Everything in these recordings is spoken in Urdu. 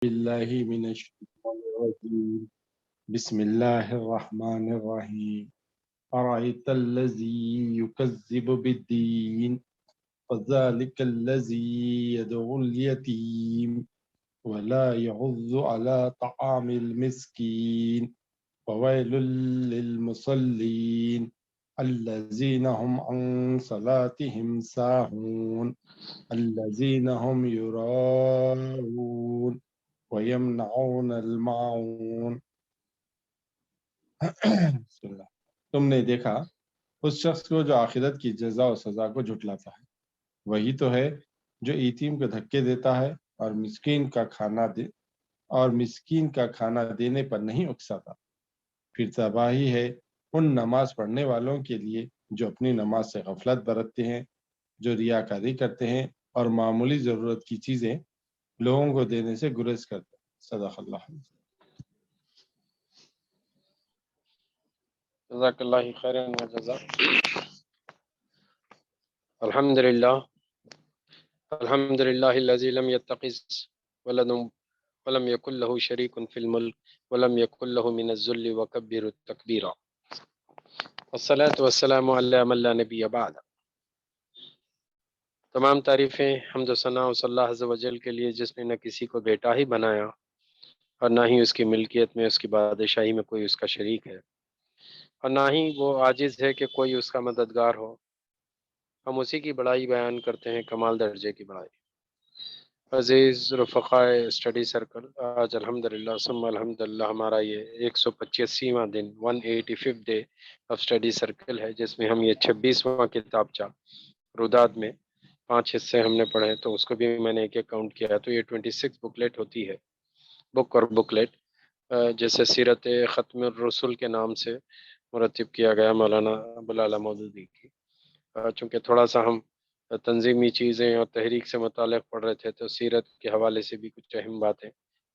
بالله من الشيطان الرجيم بسم الله الرحمن الرحيم أرأيت الذي يكذب بالدين فذلك الذي يدعو اليتيم ولا يحض على طعام المسكين وويل للمصلين الذين هم عن صلاتهم ساهون الذين هم يراءون وَيَمْنَعُونَ الْمَاعُونَ تم نے دیکھا اس شخص کو جو آخرت کی جزا و سزا کو جھٹلاتا ہے، وہی تو ہے جو یتیم کو دھکے دیتا ہے اور مسکین کا کھانا دینے پر نہیں اکساتا۔ پھر تباہی ہے ان نماز پڑھنے والوں کے لیے جو اپنی نماز سے غفلت برتتے ہیں، جو ریاکاری کرتے ہیں اور معمولی ضرورت کی چیزیں لوگوں کو دینے سے گریز کرتے ہیں۔ صدق اللہ۔ جزاک اللہ خیرا وجزا۔ الحمدللہ الذی لم يتخذ ولدا ولم يكن له شریک فی الملک ولم يكن له من الذل وکبرہ تکبیرا، والصلاة والسلام علی من لا نبی بعد۔ تمام تعریفیں حمد و ثنا اس اللہ عز و جل کے لیے جس نے نہ کسی کو بیٹا ہی بنایا اور نہ ہی اس کی ملکیت میں اس کی بادشاہی میں کوئی اس کا شریک ہے، اور نہ ہی وہ عاجز ہے کہ کوئی اس کا مددگار ہو۔ ہم اسی کی بڑائی بیان کرتے ہیں، کمال درجے کی بڑائی۔ عزیز رفقائے اسٹڈی سرکل، آج الحمدللہ ثم الحمدللہ ہمارا یہ 185واں دن 185th day of study circle ہے، جس میں ہم یہ 26واں کتابچہ روداد میں 5 حصے ہم نے پڑھے، تو اس کو بھی میں نے ایک کاؤنٹ کیا، تو یہ 26 بکلیٹ ہوتی ہے، بک اور بکلیٹ، جیسے سیرت ختم الرسل کے نام سے مرتب کیا گیا مولانا ابوالعلا مودودی کی۔ چونکہ تھوڑا سا ہم تنظیمی چیزیں اور تحریک سے متعلق پڑھ رہے تھے، تو سیرت کے حوالے سے بھی کچھ اہم باتیں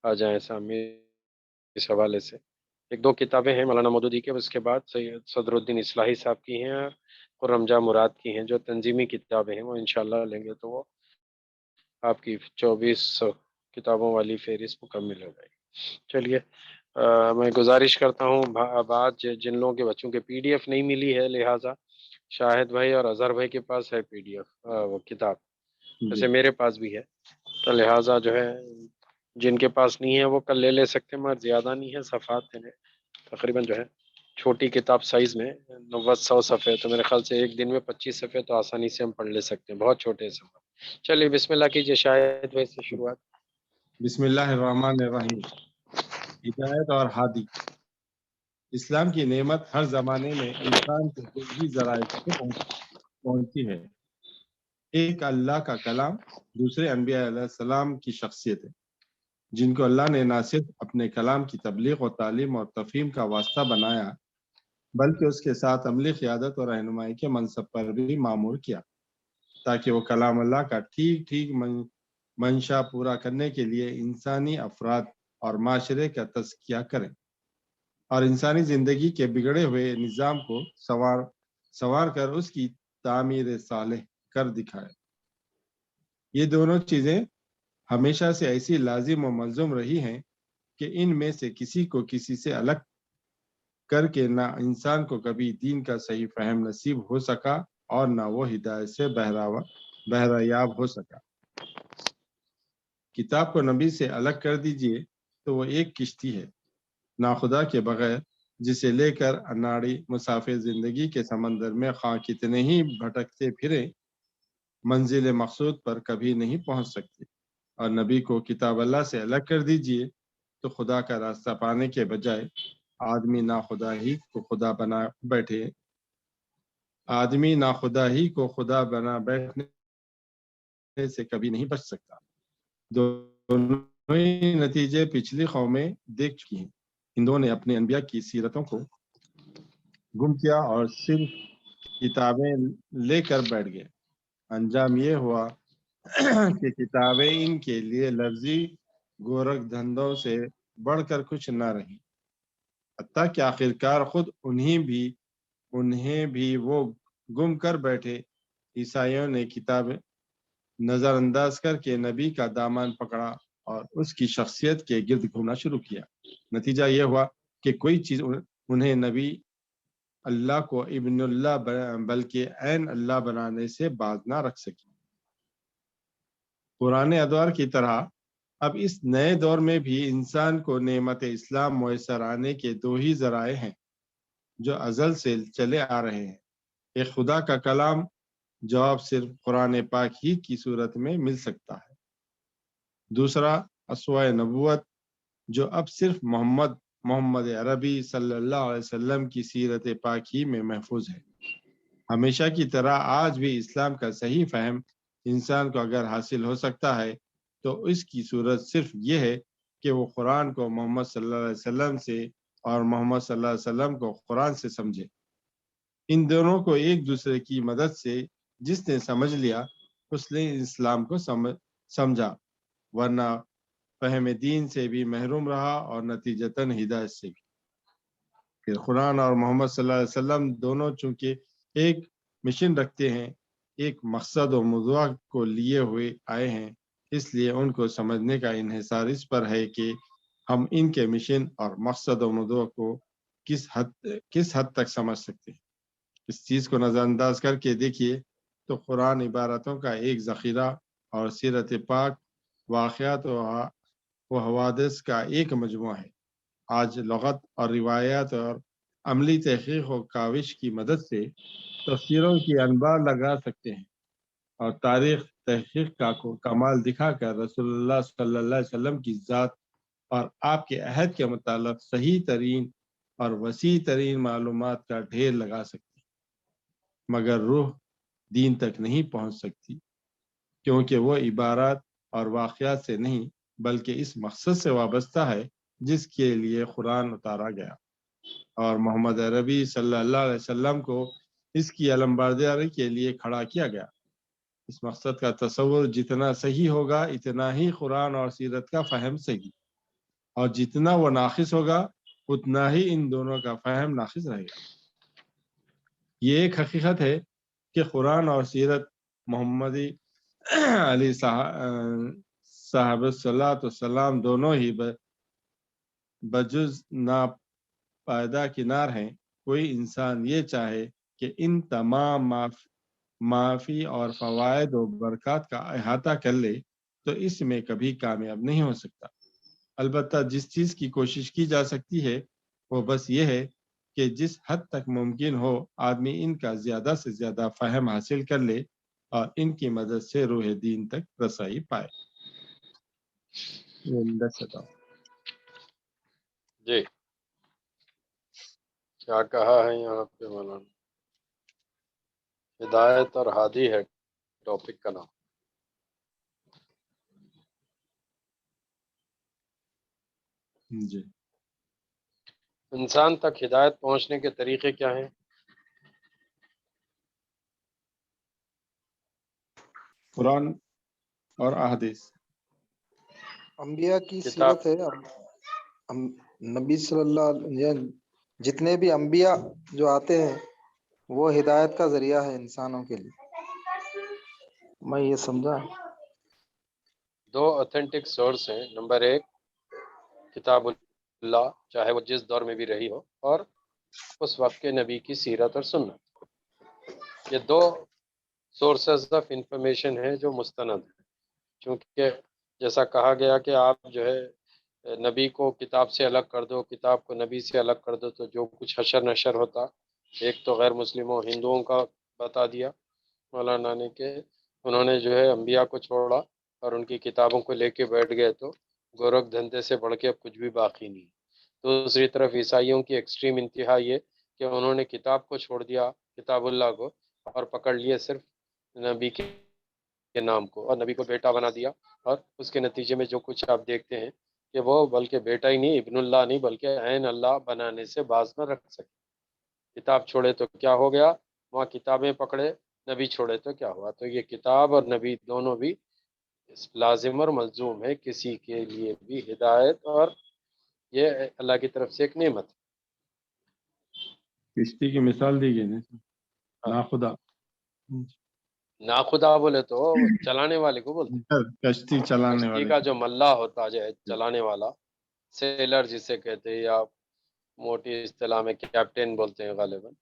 آ جائیں سامنے اس حوالے سے۔ 1-2 کتابیں ہیں مولانا مودودی کے، اس کے بعد سید صدر الدین اصلاحی صاحب کی ہیں، خرم جاں مراد کی ہیں، جو تنظیمی کتابیں ہیں وہ انشاءاللہ لیں گے تو وہ آپ کی 2400 کتابوں والی فہرست مکمل ہو جائے گی۔ چلیے، میں گزارش کرتا ہوں، بعد جن لوگوں کے بچوں کے پی ڈی ایف نہیں ملی ہے، لہٰذا شاہد بھائی اور اظہر بھائی کے پاس ہے پی ڈی ایف وہ کتاب، جیسے میرے پاس بھی ہے، تو لہٰذا جو ہے جن کے پاس نہیں ہے وہ کل لے سکتے ہیں، مگر زیادہ نہیں ہے صفحات ہیں تقریباً، جو ہے چھوٹی کتاب سائز میں 90-100 صفحے، تو میرے خیال سے ایک دن میں 25 صفحے تو آسانی سے ہم پڑھ لے سکتے ہیں، بہت چھوٹے صفحے۔ چلیے بسم اللہ کیجیے، شاہد بھائی سے شروعات۔ بسم اللہ الرحمن الرحیم۔ ہدایت اور ہادی۔ اسلام کی نعمت ہر زمانے میں انسان کے ذریعی ذرائع سے پہنچی ہے۔ ایک اللہ کا کلام، دوسرے انبیاء علیہ السلام کی شخصیت ہے، جن کو اللہ نے نہ صرف اپنے کلام کی تبلیغ و تعلیم اور تفہیم کا واسطہ بنایا، بلکہ اس کے ساتھ عملی قیادت اور رہنمائی کے منصب پر بھی مامور کیا، تاکہ وہ کلام اللہ کا ٹھیک منشا پورا کرنے کے لیے انسانی افراد اور معاشرے کا تزکیہ کریں اور انسانی زندگی کے بگڑے ہوئے نظام کو سوار کر اس کی تعمیر صالح کر دکھائے۔ یہ دونوں چیزیں ہمیشہ سے ایسی لازم و ملزوم رہی ہیں کہ ان میں سے کسی کو کسی سے الگ کر کے نہ انسان کو کبھی دین کا صحیح فہم نصیب ہو سکا اور نہ وہ ہدایت سے بہرایاب ہو سکا۔ کتاب کو نبی سے الگ کر دیجئے تو وہ ایک کشتی ہے ناخدا کے بغیر، جسے لے کر اناڑی مسافر زندگی کے سمندر میں خواہ کتنے ہی بھٹکتے پھرے منزل مقصود پر کبھی نہیں پہنچ سکتے۔ اور نبی کو کتاب اللہ سے الگ کر دیجئے تو خدا کا راستہ پانے کے بجائے آدمی ناخدا ہی کو خدا بنا بیٹھنے سے کبھی نہیں بچ سکتا۔ دونوں ہی نتیجے پچھلی قومیں دیکھ چکی ہیں۔ ہندوؤں نے اپنے انبیاء کی سیرتوں کو گم کیا اور صرف کتابیں لے کر بیٹھ گئے۔ انجام یہ ہوا کہ کتابیں ان کے لیے لفظی گورکھ دھندوں سے بڑھ کر کچھ نہ رہی، حتیٰ کہ آخرکار خود انہیں بھی وہ گم کر بیٹھے۔ عیسائیوں نے کتاب نظر انداز کر کے نبی کا دامن پکڑا اور اس کی شخصیت کے گرد گھومنا شروع کیا۔ نتیجہ یہ ہوا کہ کوئی چیز انہیں نبی اللہ کو ابن اللہ بلکہ عین اللہ بنانے سے باز نہ رکھ سکی۔ پرانے ادوار کی طرح اب اس نئے دور میں بھی انسان کو نعمت اسلام میسر آنے کے دو ہی ذرائع ہیں جو ازل سے چلے آ رہے ہیں۔ ایک خدا کا کلام جواب صرف قرآن پاک ہی کی صورت میں مل سکتا ہے، دوسرا اسوہ نبوت جو اب صرف محمد عربی صلی اللہ علیہ وسلم کی سیرت پاک ہی میں محفوظ ہے۔ ہمیشہ کی طرح آج بھی اسلام کا صحیح فہم انسان کو اگر حاصل ہو سکتا ہے تو اس کی صورت صرف یہ ہے کہ وہ قرآن کو محمد صلی اللہ علیہ وسلم سے اور محمد صلی اللہ علیہ وسلم کو قرآن سے سمجھے۔ ان دونوں کو ایک دوسرے کی مدد سے جس نے سمجھ لیا اس نے اسلام کو سمجھا، ورنہ فہم دین سے بھی محروم رہا اور نتیجتاً ہدایت سے بھی۔ پھر قرآن اور محمد صلی اللہ علیہ وسلم دونوں چونکہ ایک مشن رکھتے ہیں، ایک مقصد و موضوع کو لیے ہوئے آئے ہیں، اس لیے ان کو سمجھنے کا انحصار اس پر ہے کہ ہم ان کے مشن اور مقصد و موضوع کو کس حد تک سمجھ سکتے ہیں۔ اس چیز کو نظر انداز کر کے دیکھیے تو قرآن عبارتوں کا ایک ذخیرہ اور سیرت پاک واقعات و حوادث کا ایک مجموعہ ہے۔ آج لغت اور روایات اور عملی تحقیق و کاوش کی مدد سے تفسیروں کی انبار لگا سکتے ہیں اور تاریخ تحقیق کا کمال دکھا کر رسول اللہ صلی اللہ علیہ وسلم کی ذات اور آپ کے عہد کے متعلق صحیح ترین اور وسیع ترین معلومات کا ڈھیر لگا سکتے ہیں، مگر روح دین تک نہیں پہنچ سکتی، کیونکہ وہ عبارات اور واقعات سے نہیں بلکہ اس مقصد سے وابستہ ہے جس کے لیے قرآن اتارا گیا، اور محمد عربی صلی اللہ علیہ وسلم کو اس کی علمبرداری کے لیے کھڑا کیا گیا۔ اس مقصد کا تصور جتنا صحیح ہوگا اتنا ہی قرآن اور سیرت کا فہم صحیح، اور جتنا وہ ناقص ہوگا اتنا ہی ان دونوں کا فہم ناقص رہے گا۔ یہ ایک حقیقت ہے کہ قرآن اور سیرت محمدی علی صاحب الصلاۃ والسلام دونوں ہی بجز ناپائیدہ کنار ہیں۔ کوئی انسان یہ چاہے کہ ان تمام معافی اور فوائد و برکات کا احاطہ کر لے تو اس میں کبھی کامیاب نہیں ہو سکتا۔ البتہ جس چیز کی کوشش کی جا سکتی ہے وہ بس یہ ہے کہ جس حد تک ممکن ہو آدمی ان کا زیادہ سے زیادہ فہم حاصل کر لے اور ان کی مدد سے روح دین تک رسائی پائے۔ جی کیا کہا ہے یہاں پہ مولانا؟ ہدایت اور ہادی ہے ٹاپک کا نام۔ جی انسان تک ہدایت پہنچنے کے طریقے کیا ہیں؟ قرآن اور احادیث۔ انبیاء کی کتاب سیرت ہے۔ نبی صلی اللہ علیہ جتنے بھی انبیاء جو آتے ہیں وہ ہدایت کا ذریعہ ہے انسانوں کے لیے۔ میں یہ سمجھا دو اوتھینٹک سورس ہیں، نمبر ایک کتاب اللہ چاہے وہ جس دور میں بھی رہی ہو، اور اس وقت کے نبی کی سیرت اور سنت۔ یہ دو سورسز آف انفارمیشن ہیں جو مستند ہیں، چونکہ جیسا کہا گیا کہ آپ جو ہے نبی کو کتاب سے الگ کر دو، کتاب کو نبی سے الگ کر دو، تو جو کچھ حشر نشر ہوتا، ایک تو غیر مسلموں ہندوؤں کا بتا دیا مولانا نے کہ انہوں نے جو ہے انبیاء کو چھوڑا اور ان کی کتابوں کو لے کے بیٹھ گئے تو گورکھ دھندے سے بڑھ کے اب کچھ بھی باقی نہیں۔ دوسری طرف عیسائیوں کی ایکسٹریم انتہا یہ کہ انہوں نے کتاب کو چھوڑ دیا، کتاب اللہ کو، اور پکڑ لیے صرف نبی کے نام کو، اور نبی کو بیٹا بنا دیا، اور اس کے نتیجے میں جو کچھ آپ دیکھتے ہیں کہ وہ بلکہ بیٹا ہی نہیں، ابن اللہ نہیں بلکہ عین اللہ بنانے سے باز نہ رکھ سکے۔ کتاب چھوڑے تو کیا ہو گیا، وہاں کتابیں پکڑے، نبی چھوڑے تو کیا ہوا۔ تو یہ کتاب اور نبی دونوں بھی لازم اور ملزوم ہے کسی کے لیے بھی ہدایت، اور یہ اللہ کی طرف سے ایک نعمت ہے۔ کشتی کی مثال دی گئی نا خدا۔ ناخدا بولے تو چلانے والے کو بولتے ہیں. کشتی چلانے کشتی والے کا جو ملا ہوتا ہے چلانے والا، سیلر جسے کہتے ہیں، یا موٹی اصطلاح میں کیپٹن بولتے ہیں غالباً.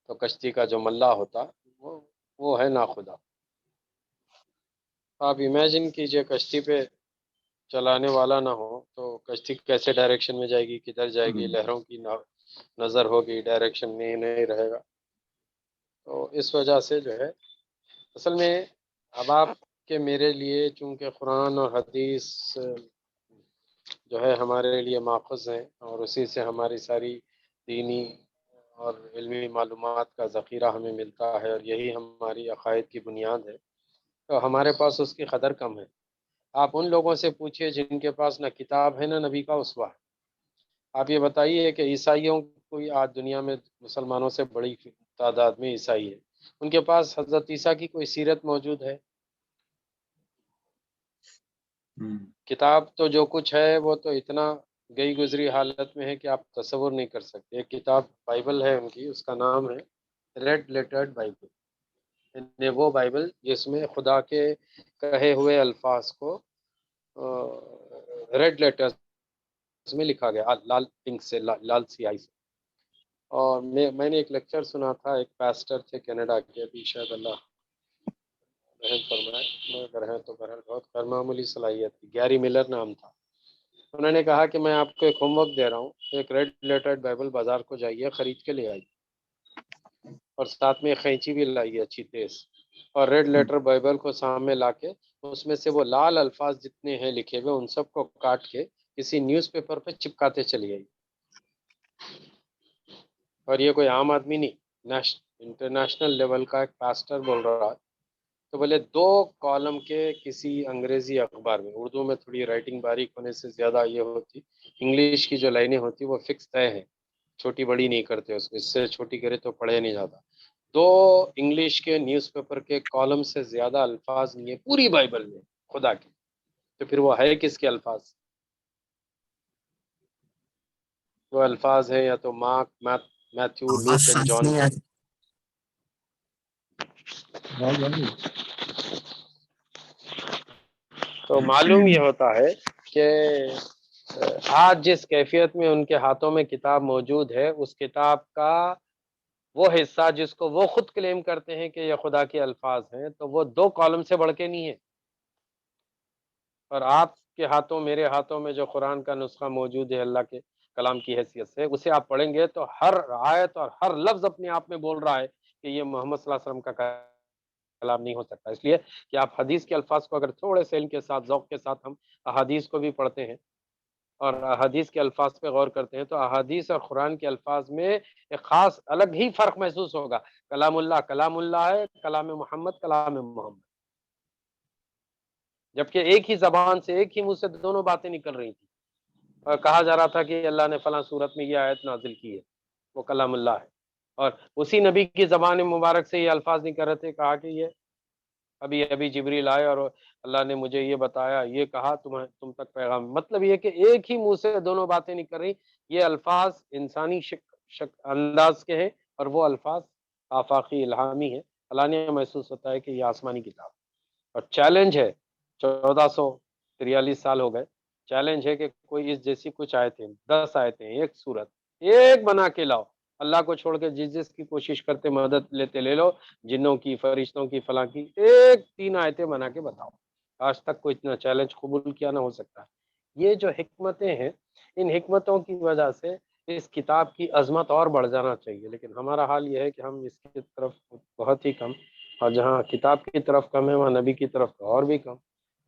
تو کشتی کا جو ملا ہوتا وہ ہے ناخدا. آپ امیجن کیجئے کشتی پہ چلانے والا نہ ہو تو کشتی کیسے ڈائریکشن میں جائے گی، کدھر جائے گی، لہروں کی نظر ہوگی، ڈائریکشن میں نہیں رہے گا. تو اس وجہ سے جو ہے اصل میں اب آپ کے میرے لیے چونکہ قرآن اور حدیث جو ہے ہمارے لیے ماخذ ہیں، اور اسی سے ہماری ساری دینی اور علمی معلومات کا ذخیرہ ہمیں ملتا ہے، اور یہی ہماری عقائد کی بنیاد ہے. تو ہمارے پاس اس کی قدر کم ہے. آپ ان لوگوں سے پوچھئے جن کے پاس نہ کتاب ہے نہ نبی کا اسوہ ہے. آپ یہ بتائیے کہ عیسائیوں کوئی آج دنیا میں مسلمانوں سے بڑی تعداد میں عیسائی ہے، ان کے پاس حضرت عیسیٰ کی کوئی سیرت موجود ہے؟ کتاب تو جو کچھ ہے وہ تو اتنا گئی گزری حالت میں ہے کہ آپ تصور نہیں کر سکتے. ایک کتاب بائبل ہے ان کی، اس کا نام ہے ریڈ لیٹرڈ بائبل. یعنی وہ بائبل جس میں خدا کے کہے ہوئے الفاظ کو ریڈ لیٹرز میں لکھا گیا، لال پنک سے، لال سیاہی سے. اور میں نے ایک لیکچر سنا تھا، ایک پاسٹر تھے کینیڈا کے، ابھی شاید اللہ رحم فرمائے، اگر ہیں تو بہرحال بہت غیر معمولی صلاحیت تھی، گیری ملر نام تھا. انہوں نے کہا کہ میں آپ کو ایک ہوم ورک دے رہا ہوں، ایک ریڈ لیٹرڈ بائبل بازار کو جائیے، خرید کے لے آئیے، اور ساتھ میں ایک قینچی بھی لائیے اچھی تیز، اور ریڈ لیٹر بائبل کو سامنے لا کے اس میں سے وہ لال الفاظ جتنے ہیں لکھے ہوئے ان سب کو کاٹ کے کسی نیوز پیپر پہ چپکاتے چلی آئی. اور یہ کوئی عام آدمی نہیں، انٹرنیشنل لیول کا ایک پاسٹر بول رہا. تو بولے 2 کالم کے کسی انگریزی اخبار میں، اردو میں تھوڑی رائٹنگ باریک ہونے سے زیادہ یہ ہوتی، انگلش کی جو لائنیں ہوتی وہ فکس طے ہیں، چھوٹی بڑی نہیں کرتے اس سے چھوٹی کرے تو پڑھے نہیں جاتا. 2 انگلش کے نیوز پیپر کے کالم سے زیادہ الفاظ نہیں ہے پوری بائبل میں خدا کے. تو پھر وہ ہے کس کے الفاظ؟ وہ الفاظ ہیں یا تو Mark, Matthew, Luke and John کے. تو معلوم یہ ہوتا ہے کہ آج جس کیفیت میں ان کے ہاتھوں میں کتاب موجود ہے، اس کتاب کا وہ حصہ جس کو وہ خود کلیم کرتے ہیں کہ یہ خدا کے الفاظ ہیں، تو وہ 2 کالم سے بڑھ کے نہیں ہے. اور آپ کے ہاتھوں، میرے ہاتھوں میں جو قرآن کا نسخہ موجود ہے اللہ کے کلام کی حیثیت سے، اسے آپ پڑھیں گے تو ہر آیت اور ہر لفظ اپنے آپ میں بول رہا ہے کہ یہ محمد صلی اللہ علیہ وسلم کا کلام نہیں ہو سکتا. اس لیے کہ آپ حدیث کے الفاظ کو اگر تھوڑے سے علم کے ساتھ، ذوق کے ساتھ ہم احادیث کو بھی پڑھتے ہیں اور احادیث کے الفاظ پہ غور کرتے ہیں، تو احادیث اور قرآن کے الفاظ میں ایک خاص الگ ہی فرق محسوس ہوگا. کلام اللہ ہے، کلام محمد کلام محمد. جبکہ ایک ہی زبان سے، ایک ہی منہ سے دونوں باتیں نکل رہی تھی، اور کہا جا رہا تھا کہ اللہ نے فلاں صورت میں یہ آیت نازل کی ہے، وہ کلام اللہ ہے، اور اسی نبی کی زبان مبارک سے یہ الفاظ نکل رہے تھے، کہا کہ یہ ابھی جبریل آئے اور اللہ نے مجھے یہ بتایا، یہ کہا تم تک پیغام. مطلب یہ کہ ایک ہی منہ سے دونوں باتیں نکل رہی. یہ الفاظ انسانی انداز کے ہیں اور وہ الفاظ آفاقی الہامی ہیں. اللہ نے محسوس ہوتا ہے کہ یہ آسمانی کتاب. اور چیلنج ہے، 1443 سال ہو گئے، چیلنج ہے کہ کوئی اس جیسی کچھ آیتیں، 10 آیتیں، ایک سورت، ایک بنا کے لاؤ. اللہ کو چھوڑ کے جس کی کوشش کرتے مدد لیتے لے لو، جنوں کی، فرشتوں کی، فلاں کی، ایک 3 آیتیں بنا کے بتاؤ. آج تک کوئی اتنا چیلنج قبول کیا نہ ہو سکتا. یہ جو حکمتیں ہیں، ان حکمتوں کی وجہ سے اس کتاب کی عظمت اور بڑھ جانا چاہیے. لیکن ہمارا حال یہ ہے کہ ہم اس کی طرف بہت ہی کم، اور جہاں کتاب کی طرف کم ہے وہاں نبی کی طرف تو اور بھی کم.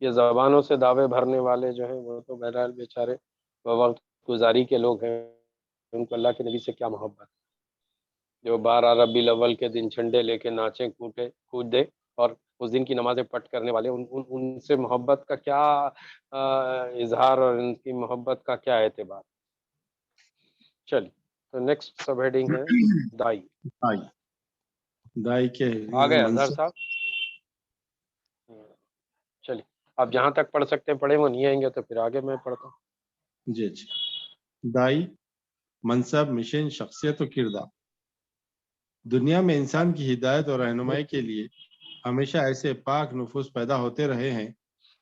یہ زبانوں سے دعوے بھرنے والے جو ہیں وہ تو بہرحال بیچارے وقت گزاری کے لوگ ہیں، ان کو اللہ کے نبی سے کیا محبت. جو 12 ربیع الاول کے دن جھنڈے لے کے ناچیں کود دے، اور اس دن کی نمازیں پٹ کرنے والے، ان سے محبت کا کیا اظہار، اور ان کی محبت کا کیا اعتبار. چلیے، تو نیکسٹ سب ہیڈنگ ہے دائی. دائی کے آ گئے اظہر صاحب. چلیے، آپ جہاں تک پڑھ سکتے ہیں پڑھیں، وہ نہیں آئیں گے تو پھر آگے میں پڑھتا ہوں. جی. دائی، منصب، مشن، شخصیت و کردار. دنیا میں انسان کی ہدایت اور رہنمائی کے لیے ہمیشہ ایسے پاک نفوس پیدا ہوتے رہے ہیں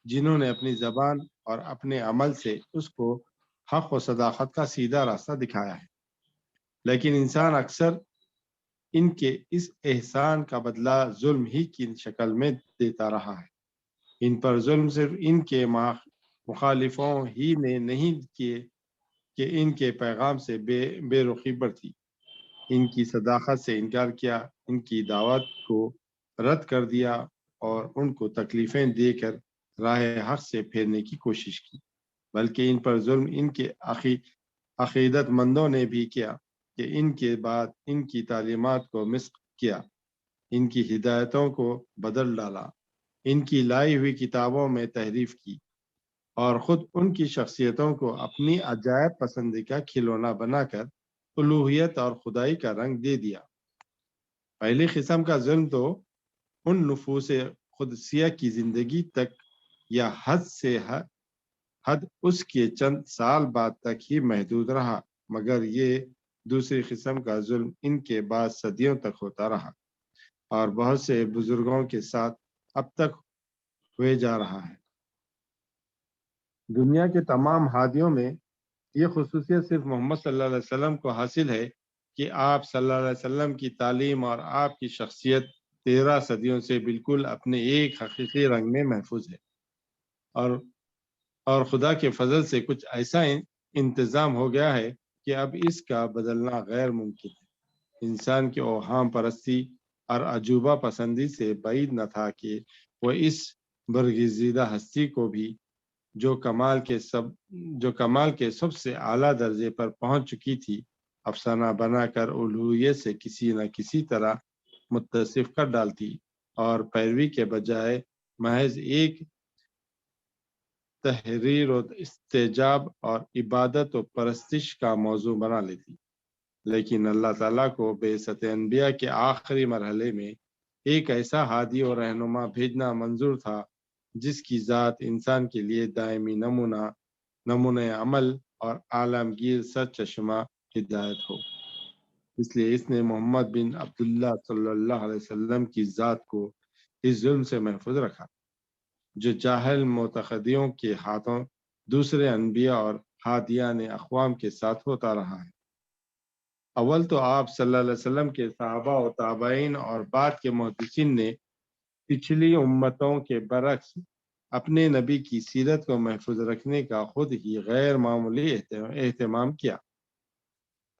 جنہوں نے اپنی زبان اور اپنے عمل سے اس کو حق و صداقت کا سیدھا راستہ دکھایا ہے، لیکن انسان اکثر ان کے اس احسان کا بدلہ ظلم ہی کی شکل میں دیتا رہا ہے۔ ان پر ظلم صرف ان کے مخالفوں ہی نے نہیں کیے کہ ان کے پیغام سے بے رخی برتی، ان کی صداقت سے انکار کیا، ان کی دعوت کو رد کر دیا اور ان کو تکلیفیں دے کر راہ حق سے پھیرنے کی کوشش کی، بلکہ ان پر ظلم ان کے عقیدت مندوں نے بھی کیا کہ ان کے بعد ان کی تعلیمات کو مسخ کیا، ان کی ہدایتوں کو بدل ڈالا، ان کی لائی ہوئی کتابوں میں تحریف کی اور خود ان کی شخصیتوں کو اپنی عجائب پسندی کا کھلونا بنا کر الوہیت اور خدائی کا رنگ دے دیا۔ پہلی قسم کا ظلم تو ان نفوس قدسیہ کی زندگی تک یا حد اس کے چند سال بعد تک ہی محدود رہا، مگر یہ دوسری قسم کا ظلم ان کے بعد صدیوں تک ہوتا رہا اور بہت سے بزرگوں کے ساتھ اب تک ہوئے جا رہا ہے۔ دنیا کے تمام ہادیوں میں یہ خصوصیت صرف محمد صلی اللہ علیہ وسلم کو حاصل ہے کہ آپ صلی اللہ علیہ وسلم کی تعلیم اور آپ کی شخصیت 13 صدیوں سے بالکل اپنے ایک حقیقی رنگ میں محفوظ ہے، اور خدا کے فضل سے کچھ ایسا انتظام ہو گیا ہے کہ اب اس کا بدلنا غیر ممکن ہے۔ انسان کی اوہام پرستی اور عجوبہ پسندی سے بعید نہ تھا کہ وہ اس برگزیدہ ہستی کو بھی جو کمال کے سب سے اعلیٰ درجے پر پہنچ چکی تھی، افسانہ بنا کر الوہیت سے کسی نہ کسی طرح متصف کر ڈالتی اور پیروی کے بجائے محض ایک تحریر و استجاب اور عبادت و پرستش کا موضوع بنا لیتی۔ لیکن اللہ تعالیٰ کو بعثت انبیاء کے آخری مرحلے میں ایک ایسا ہادی اور رہنما بھیجنا منظور تھا جس کی ذات انسان کے لیے دائمی نمونہ عمل اور عالمگیر سرچشمہ ہدایت ہو۔ اس لیے اس نے محمد بن عبداللہ صلی اللہ علیہ وسلم کی ذات کو اس ظلم سے محفوظ رکھا جو جاہل معتقدیوں کے ہاتھوں دوسرے انبیاء اور ہادیان اقوام کے ساتھ ہوتا رہا ہے۔ اول تو آپ صلی اللہ علیہ وسلم کے صحابہ و تابعین اور بعد کے محدثین نے پچھلی امتوں کے برعکس اپنے نبی کی سیرت کو محفوظ رکھنے کا خود ہی غیر معمولی اہتمام کیا،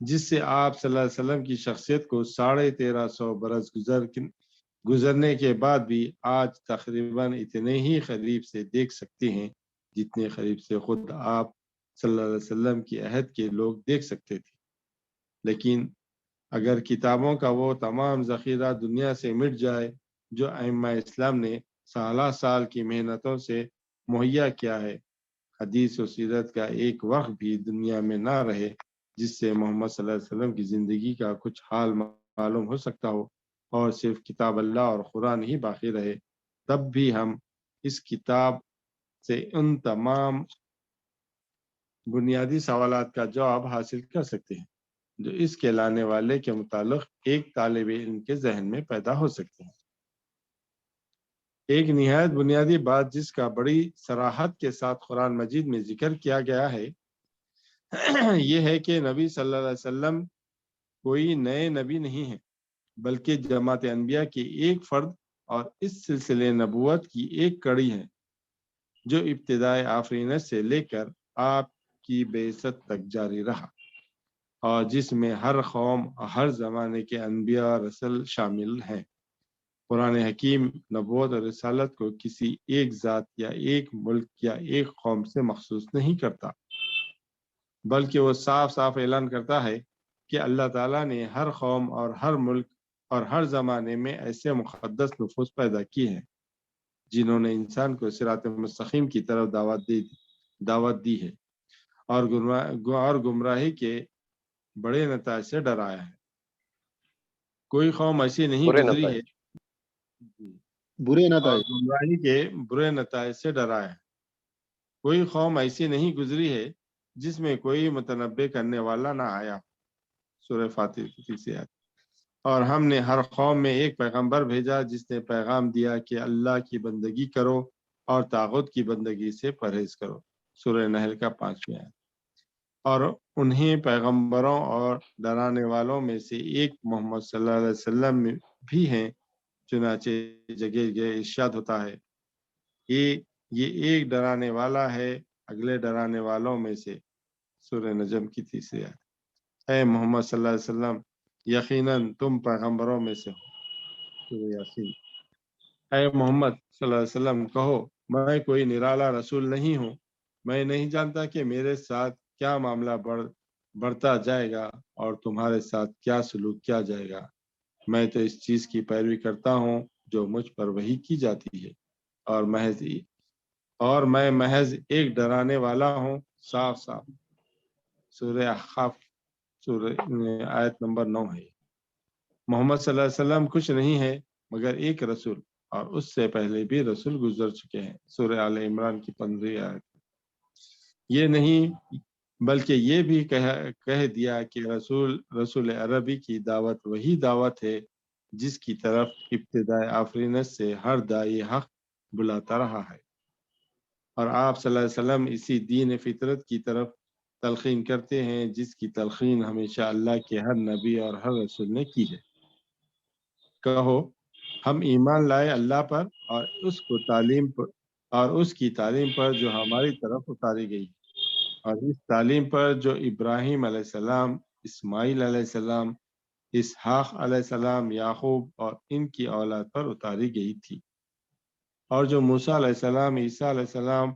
جس سے آپ صلی اللہ علیہ وسلم کی شخصیت کو 1350 برس گزرنے کے بعد بھی آج تقریباً اتنے ہی قریب سے دیکھ سکتے ہیں جتنے قریب سے خود آپ صلی اللہ علیہ وسلم کی عہد کے لوگ دیکھ سکتے تھے۔ لیکن اگر کتابوں کا وہ تمام ذخیرہ دنیا سے مٹ جائے جو ائمہ اسلام نے سال کی محنتوں سے مہیا کیا ہے، حدیث و سیرت کا ایک وقت بھی دنیا میں نہ رہے جس سے محمد صلی اللہ علیہ وسلم کی زندگی کا کچھ حال معلوم ہو سکتا ہو اور صرف کتاب اللہ اور قرآن ہی باقی رہے، تب بھی ہم اس کتاب سے ان تمام بنیادی سوالات کا جواب حاصل کر سکتے ہیں جو اس کے لانے والے کے متعلق ایک طالب علم کے ذہن میں پیدا ہو سکتے ہیں۔ ایک نہایت بنیادی بات جس کا بڑی صراحت کے ساتھ قرآن مجید میں ذکر کیا گیا ہے یہ ہے کہ نبی صلی اللہ علیہ وسلم کوئی نئے نبی نہیں ہے بلکہ جماعت انبیاء کی ایک فرد اور اس سلسلے نبوت کی ایک کڑی ہے جو ابتدائے آفرینت سے لے کر آپ کی بعثت تک جاری رہا اور جس میں ہر قوم اور ہر زمانے کے انبیاء اور رسول شامل ہیں۔ قرآن حکیم نبوت اور رسالت کو کسی ایک ذات یا ایک ملک یا ایک قوم سے مخصوص نہیں کرتا، بلکہ وہ صاف صاف اعلان کرتا ہے کہ اللہ تعالیٰ نے ہر قوم اور ہر ملک اور ہر زمانے میں ایسے مقدس نفوس پیدا کیے ہیں جنہوں نے انسان کو صراط مستقیم کی طرف دعوت دی ہے اور گمراہی کے بڑے نتائج سے ڈرایا ہے۔ کوئی قوم ایسی نہیں برے گزری نتائج۔ ہے برے اور نتائج گمراہی کے برے نتائج سے ڈرایا ہے۔ کوئی قوم ایسی نہیں گزری ہے جس میں کوئی متنبع کرنے والا نہ آیا۔ سورہ فاتر کی تیسری آیت۔ اور ہم نے ہر قوم میں ایک پیغمبر بھیجا جس نے پیغام دیا کہ اللہ کی بندگی کرو اور طاغوت کی بندگی سے پرہیز کرو۔ سورہ نحل کا 5ویں آیت۔ اور انہیں پیغمبروں اور ڈرانے والوں میں سے ایک محمد صلی اللہ علیہ وسلم بھی ہیں، چنانچہ جگہ جگہ ارشاد ہوتا ہے یہ ایک ڈرانے والا ہے اگلے ڈرانے والوں میں سے۔ سورہ نجم کی 3 آیت۔ اے محمد صلی اللہ علیہ وسلم، یقیناً تم پیغمبروں میں سے ہو۔ سورہ یاسین۔ اے محمد صلی اللہ علیہ وسلم کہو، میں کوئی نرالا رسول نہیں ہوں، میں نہیں جانتا کہ میرے ساتھ کیا معاملہ بڑھتا جائے گا اور تمہارے ساتھ کیا سلوک کیا جائے گا۔ میں تو اس چیز کی پیروی کرتا ہوں جو مجھ پر وحی کی جاتی ہے، اور میں محض ایک ڈرانے والا ہوں، صاف صاف۔ سورہ احقاف سورہ آیت نمبر 9 ہے۔ محمد صلی اللہ علیہ وسلم کچھ نہیں ہے مگر ایک رسول، اور اس سے پہلے بھی رسول گزر چکے ہیں۔ سورہ آل عمران کی 15 آیت۔ یہ نہیں بلکہ یہ بھی کہہ دیا کہ رسول عربی کی دعوت وہی دعوت ہے جس کی طرف ابتدائے آفرینت سے ہر داعی حق بلاتا رہا ہے، اور آپ صلی اللہ علیہ وسلم اسی دین فطرت کی طرف تلقین کرتے ہیں جس کی تلقین ہمیشہ اللہ کے ہر نبی اور ہر رسول نے کی ہے۔ کہو، ہم ایمان لائے اللہ پر اور اس کی تعلیم پر جو ہماری طرف اتاری گئی، اور اس تعلیم پر جو ابراہیم علیہ السلام، اسماعیل علیہ السلام، اسحاق علیہ السلام، یعقوب اور ان کی اولاد پر اتاری گئی تھی، اور جو موسیٰ علیہ السلام، عیسیٰ علیہ السلام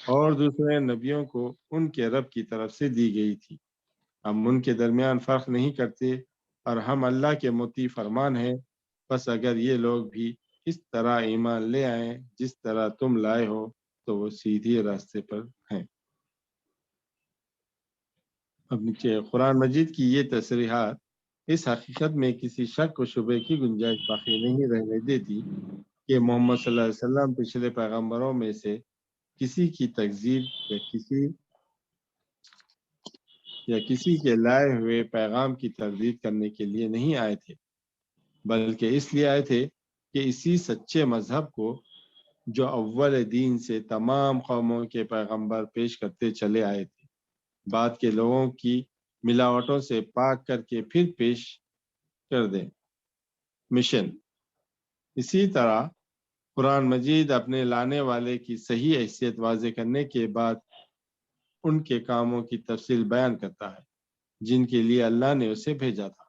اور دوسرے نبیوں کو ان کے رب کی طرف سے دی گئی تھی۔ ہم ان کے درمیان فرق نہیں کرتے، اور ہم اللہ کے مطیع فرمان ہیں۔ بس اگر یہ لوگ بھی اس طرح ایمان لے آئیں جس طرح تم لائے ہو تو وہ سیدھی راستے پر ہیں۔ اب نیچے قرآن مجید کی یہ تصریحات اس حقیقت میں کسی شک و شبے کی گنجائش باقی نہیں رہنے دیتی کہ محمد صلی اللہ علیہ وسلم پچھلے پیغمبروں میں سے کسی کی تکذیب یا کسی کے لائے ہوئے پیغام کی تردید کرنے کے لیے نہیں آئے تھے، بلکہ اس لیے آئے تھے کہ اسی سچے مذہب کو جو اول دین سے تمام قوموں کے پیغمبر پیش کرتے چلے آئے تھے، بعد کے لوگوں کی ملاوٹوں سے پاک کر کے پھر پیش کر دیں۔ مشن۔ اسی طرح قرآن مجید اپنے لانے والے کی صحیح حیثیت واضح کرنے کے بعد ان کے کاموں کی تفصیل بیان کرتا ہے جن کے لیے اللہ نے اسے بھیجا تھا۔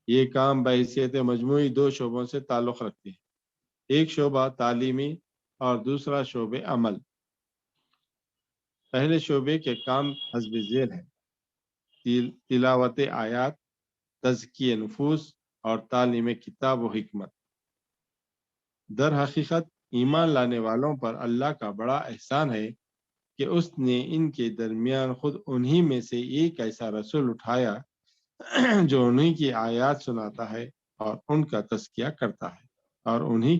یہ کام بحیثیت مجموعی 2 شعبوں سے تعلق رکھتے ہیں، ایک شعبہ تعلیمی اور دوسرا شعبہ عمل۔ پہلے شعبے کے کام حسب ذیل ہیں: تلاوت آیات، تزکیہ نفوس اور تعلیم کتاب و حکمت۔ در حقیقت ایمان لانے والوں پر اللہ کا بڑا احسان ہے کہ اس نے ان کے درمیان خود انہی میں سے ایک ایسا رسول اٹھایا جو انہی کی آیات سناتا ہے اور ان کا تزکیہ کرتا ہے، اور انہیں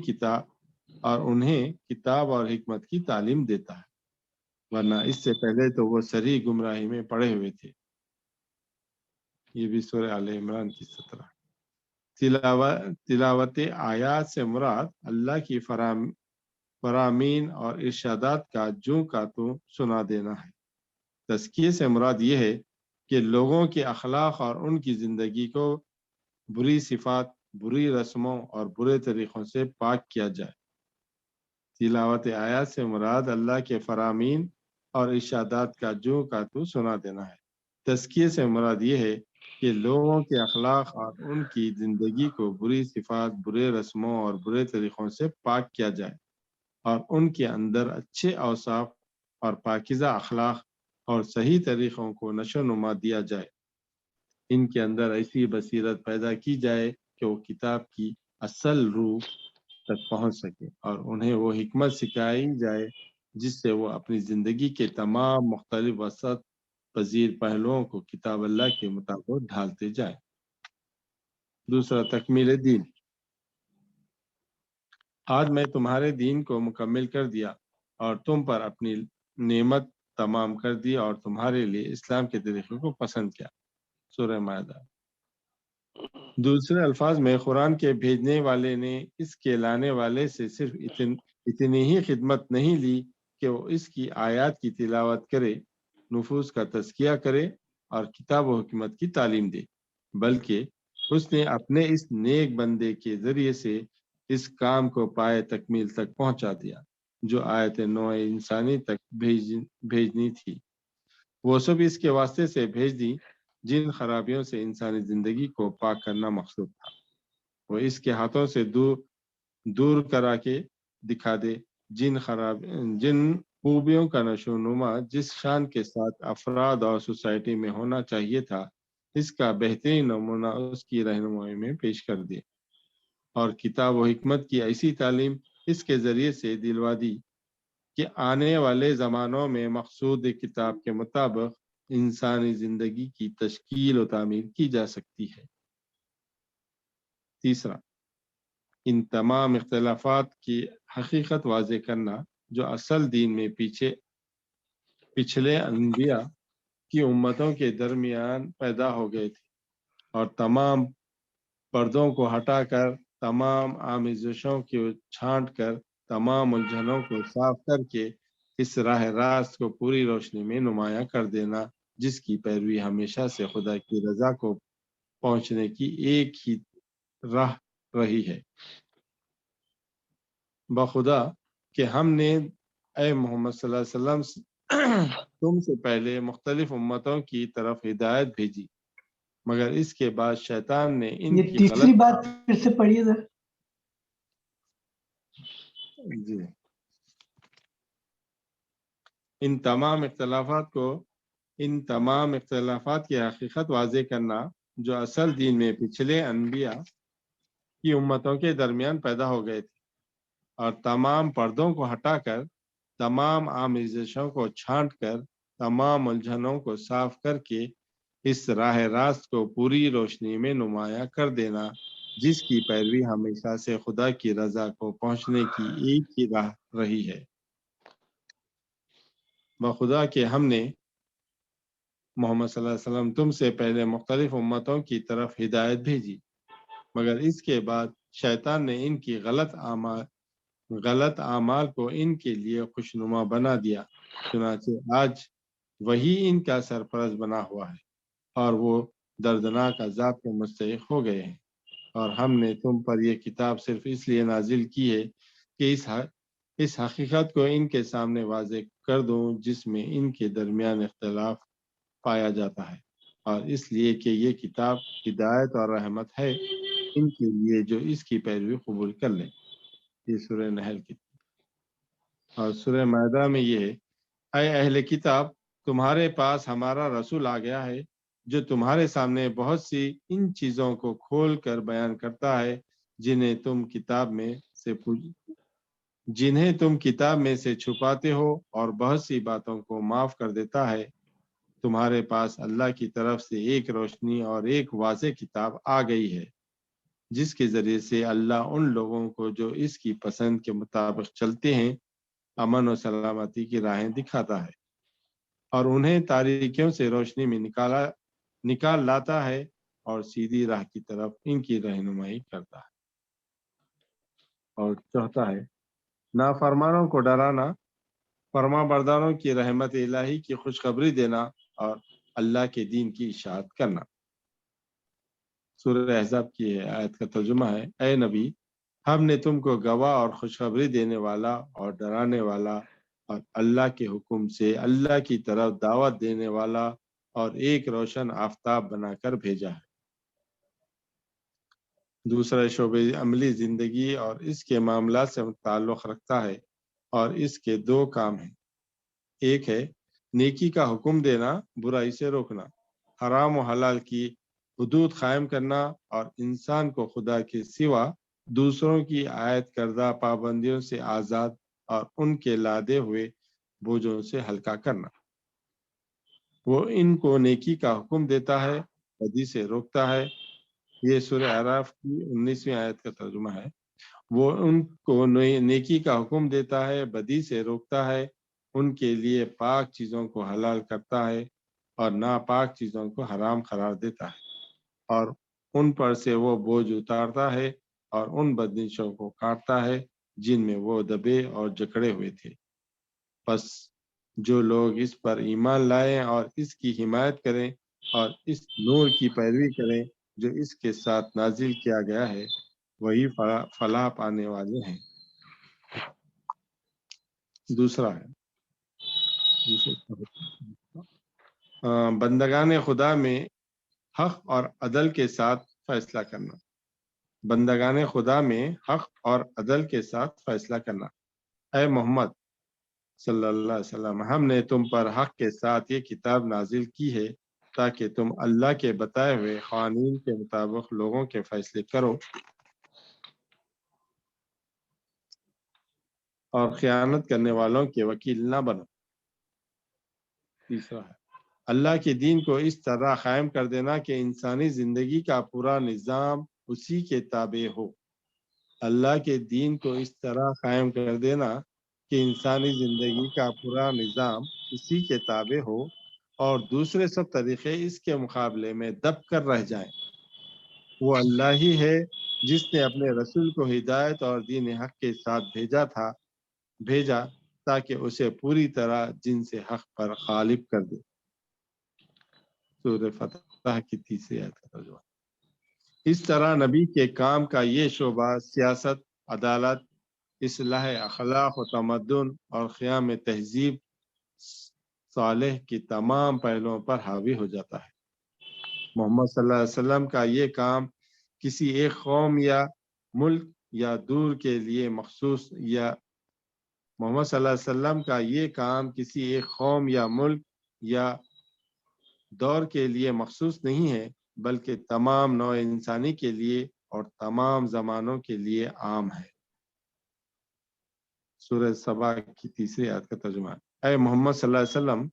کتاب اور حکمت کی تعلیم دیتا ہے، ورنہ اس سے پہلے تو وہ سری گمراہی میں پڑے ہوئے تھے۔ یہ بھی سورہ آل عمران کی 17۔ تلاوت آیات سے مراد اللہ کی فرامین اور ارشادات کا جو کا تو سنا دینا ہے۔ تزکیے سے مراد یہ ہے کہ لوگوں کے اخلاق اور ان کی زندگی کو بری صفات، بری رسموں اور برے طریقوں سے پاک کیا جائے۔ تلاوت آیات سے مراد اللہ کے فرامین اور ارشادات کا جو کا تو سنا دینا ہے۔ تزکیے سے مراد یہ ہے کہ لوگوں کے اخلاق اور ان کی زندگی کو بری صفات، برے رسموں اور برے طریقوں سے پاک کیا جائے، اور ان کے اندر اچھے اوصاف اور پاکیزہ اخلاق اور صحیح طریقوں کو نشو نما دیا جائے۔ ان کے اندر ایسی بصیرت پیدا کی جائے کہ وہ کتاب کی اصل روح تک پہنچ سکے، اور انہیں وہ حکمت سکھائی جائے جس سے وہ اپنی زندگی کے تمام مختلف وسعت پذیر پہلوؤں کو کتاب اللہ کے مطابق ڈھالتے جائیں۔ دوسرا، تکمیل دین۔ آج میں تمہارے دین کو مکمل کر دیا اور تم پر اپنی نعمت تمام کر دی اور تمہارے لیے اسلام کے طریقے کو پسند کیا۔ سورہ مائدہ۔ دوسرے الفاظ میں قرآن کے بھیجنے والے نے اس کے لانے والے سے صرف اتنی ہی خدمت نہیں لی کہ وہ اس کی آیات کی تلاوت کرے، نفوس کا تزکیہ کرے اور کتاب و حکمت کی تعلیم دے، بلکہ اس نے اپنے اس نیک بندے کے ذریعے سے اس کام کو پائے تکمیل تک پہنچا دیا جو آیت نوع انسانی تک بھیجنی تھی۔ وہ سب اس کے واسطے سے بھیج دی جن خرابیوں سے انسانی زندگی کو پاک کرنا مقصود تھا۔ وہ اس کے ہاتھوں سے دور کرا کے دکھا دے جن خوبیوں کا نشو و نما جس شان کے ساتھ افراد اور سوسائٹی میں ہونا چاہیے تھا، اس کا بہترین نمونہ اس کی رہنمائی میں پیش کر دے، اور کتاب و حکمت کی ایسی تعلیم اس کے ذریعے سے دلوا دی کہ آنے والے زمانوں میں مقصود کتاب کے مطابق انسانی زندگی کی تشکیل و تعمیر کی جا سکتی ہے۔ تیسرا، ان تمام اختلافات کی حقیقت واضح کرنا جو اصل دین میں پچھلے انبیاء کی امتوں کے درمیان پیدا ہو گئے تھے، اور تمام پردوں کو ہٹا کر، تمام آمیزشوں کو چھانٹ کر، تمام الجھنوں کو صاف کر کے اس راہ راست کو پوری روشنی میں نمایاں کر دینا جس کی پیروی ہمیشہ سے خدا کی رضا کو پہنچنے کی ایک ہی راہ رہی ہے۔ بخدا کہ ہم نے اے محمد صلی اللہ علیہ وسلم تم سے پہلے مختلف امتوں کی طرف ہدایت بھیجی، مگر اس کے بعد شیطان نے ان یہ کی تیسری بات پھر سے پڑھیے ذرا۔ جی، ان تمام اختلافات کی حقیقت واضح کرنا جو اصل دین میں پچھلے انبیاء کی امتوں کے درمیان پیدا ہو گئے تھے، اور تمام پردوں کو ہٹا کر، تمام آمیزشوں کو چھانٹ کر، تمام الجھنوں کو صاف کر کے اس راہ راست کو پوری روشنی میں نمایاں کر دینا جس کی پیروی ہمیشہ سے خدا کی رضا کو پہنچنے کی ایک ہی راہ رہی ہے۔ بخدا کہ ہم نے محمد صلی اللہ علیہ وسلم تم سے پہلے مختلف امتوں کی طرف ہدایت بھیجی، مگر اس کے بعد شیطان نے ان کی غلط اعمال کو ان کے لیے خوشنما بنا دیا، چنانچہ آج وہی ان کا سرپرست بنا ہوا ہے اور وہ دردناک عذاب کے مستحق ہو گئے ہیں۔ اور ہم نے تم پر یہ کتاب صرف اس لیے نازل کی ہے کہ اس حقیقت کو ان کے سامنے واضح کر دوں جس میں ان کے درمیان اختلاف پایا جاتا ہے، اور اس لیے کہ یہ کتاب ہدایت اور رحمت ہے ان کے لیے جو اس کی پیروی قبول کر لیں۔ یہ سورہ نحل کی، اور سورہ مائدہ میں یہ ہے، اے اہل کتاب، تمہارے پاس ہمارا رسول آ گیا ہے جو تمہارے سامنے بہت سی ان چیزوں کو کھول کر بیان کرتا ہے جنہیں تم کتاب میں سے چھپاتے ہو، اور بہت سی باتوں کو معاف کر دیتا ہے۔ تمہارے پاس اللہ کی طرف سے ایک روشنی اور ایک واضح کتاب آ گئی ہے جس کے ذریعے سے اللہ ان لوگوں کو جو اس کی پسند کے مطابق چلتے ہیں امن و سلامتی کی راہیں دکھاتا ہے، اور انہیں تاریکیوں سے روشنی میں نکال لاتا ہے اور سیدھی راہ کی طرف ان کی رہنمائی کرتا ہے۔ اور چوتھا ہے، نافرمانوں کو ڈرانا، فرما برداروں کی رحمت الہی کی خوشخبری دینا اور اللہ کے دین کی اشاعت کرنا۔ سورہ احزاب کی آیت کا ترجمہ ہے، اے نبی، ہم نے تم کو گواہ اور خوشخبری دینے والا اور ڈرانے والا اور اللہ کے حکم سے اللہ کی طرف دعوت دینے والا اور ایک روشن آفتاب بنا کر بھیجا ہے۔ دوسرا شعبہ عملی زندگی اور اس کے معاملات سے تعلق رکھتا ہے، اور اس کے دو کام ہیں۔ ایک ہے نیکی کا حکم دینا، برائی سے روکنا، حرام و حلال کی حدود قائم کرنا، اور انسان کو خدا کے سوا دوسروں کی عائد کردہ پابندیوں سے آزاد اور ان کے لادے ہوئے بوجھوں سے ہلکا کرنا۔ وہ ان کو نیکی کا حکم دیتا ہے، بدی سے روکتا ہے۔ یہ سورہ اعراف کی 19ویں آیت کا ترجمہ ہے۔ وہ ان کو نیکی کا حکم دیتا ہے، بدی سے روکتا ہے، ان کے لیے پاک چیزوں کو حلال کرتا ہے اور ناپاک چیزوں کو حرام قرار دیتا ہے، اور ان پر سے وہ بوجھ اتارتا ہے اور ان بدنشوں کو کاٹتا ہے جن میں وہ دبے اور جکڑے ہوئے تھے۔ پس جو لوگ اس پر ایمان لائیں اور اس کی حمایت کریں اور اس نور کی پیروی کریں جو اس کے ساتھ نازل کیا گیا ہے، وہی فلاح پانے والے ہیں۔ دوسرا ہے بندگان خدا میں حق اور عدل کے ساتھ فیصلہ کرنا۔ بندگان خدا میں حق اور عدل کے ساتھ فیصلہ کرنا۔ اے محمد صلی اللہ علیہ وسلم، ہم نے تم پر حق کے ساتھ یہ کتاب نازل کی ہے تاکہ تم اللہ کے بتائے ہوئے قوانین کے مطابق لوگوں کے فیصلے کرو اور خیانت کرنے والوں کے وکیل نہ بنو۔ تیسرا ہے اللہ کے دین کو اس طرح قائم کر دینا کہ انسانی زندگی کا پورا نظام اسی کے تابع ہو۔ اللہ کے دین کو اس طرح قائم کر دینا کہ انسانی زندگی کا پورا نظام اسی کے تابع ہو اور دوسرے سب طریقے اس کے مقابلے میں دب کر رہ جائیں۔ وہ اللہ ہی ہے جس نے اپنے رسول کو ہدایت اور دین حق کے ساتھ بھیجا تاکہ اسے پوری طرح جن سے حق پر غالب کر دے۔ سورہ فتح کی تیسری آیت کا ترجمہ۔ اس طرح نبی کے کام کا یہ شعبہ سیاست، عدالت، اصلاح اخلاق و تمدن اور قیام تہذیب صالح کی تمام پہلوؤں پر حاوی ہو جاتا ہے۔ محمد صلی اللہ علیہ وسلم کا یہ کام کسی ایک قوم یا ملک یا دور کے لیے مخصوص محمد صلی اللہ علیہ وسلم کا یہ کام کسی ایک قوم یا ملک یا دور کے لیے مخصوص نہیں ہے بلکہ تمام نوع انسانی کے لیے اور تمام زمانوں کے لیے عام ہے۔ سورہ سبا کی تیسری آیت کا ترجمہ۔ اے محمد صلی اللہ علیہ وسلم،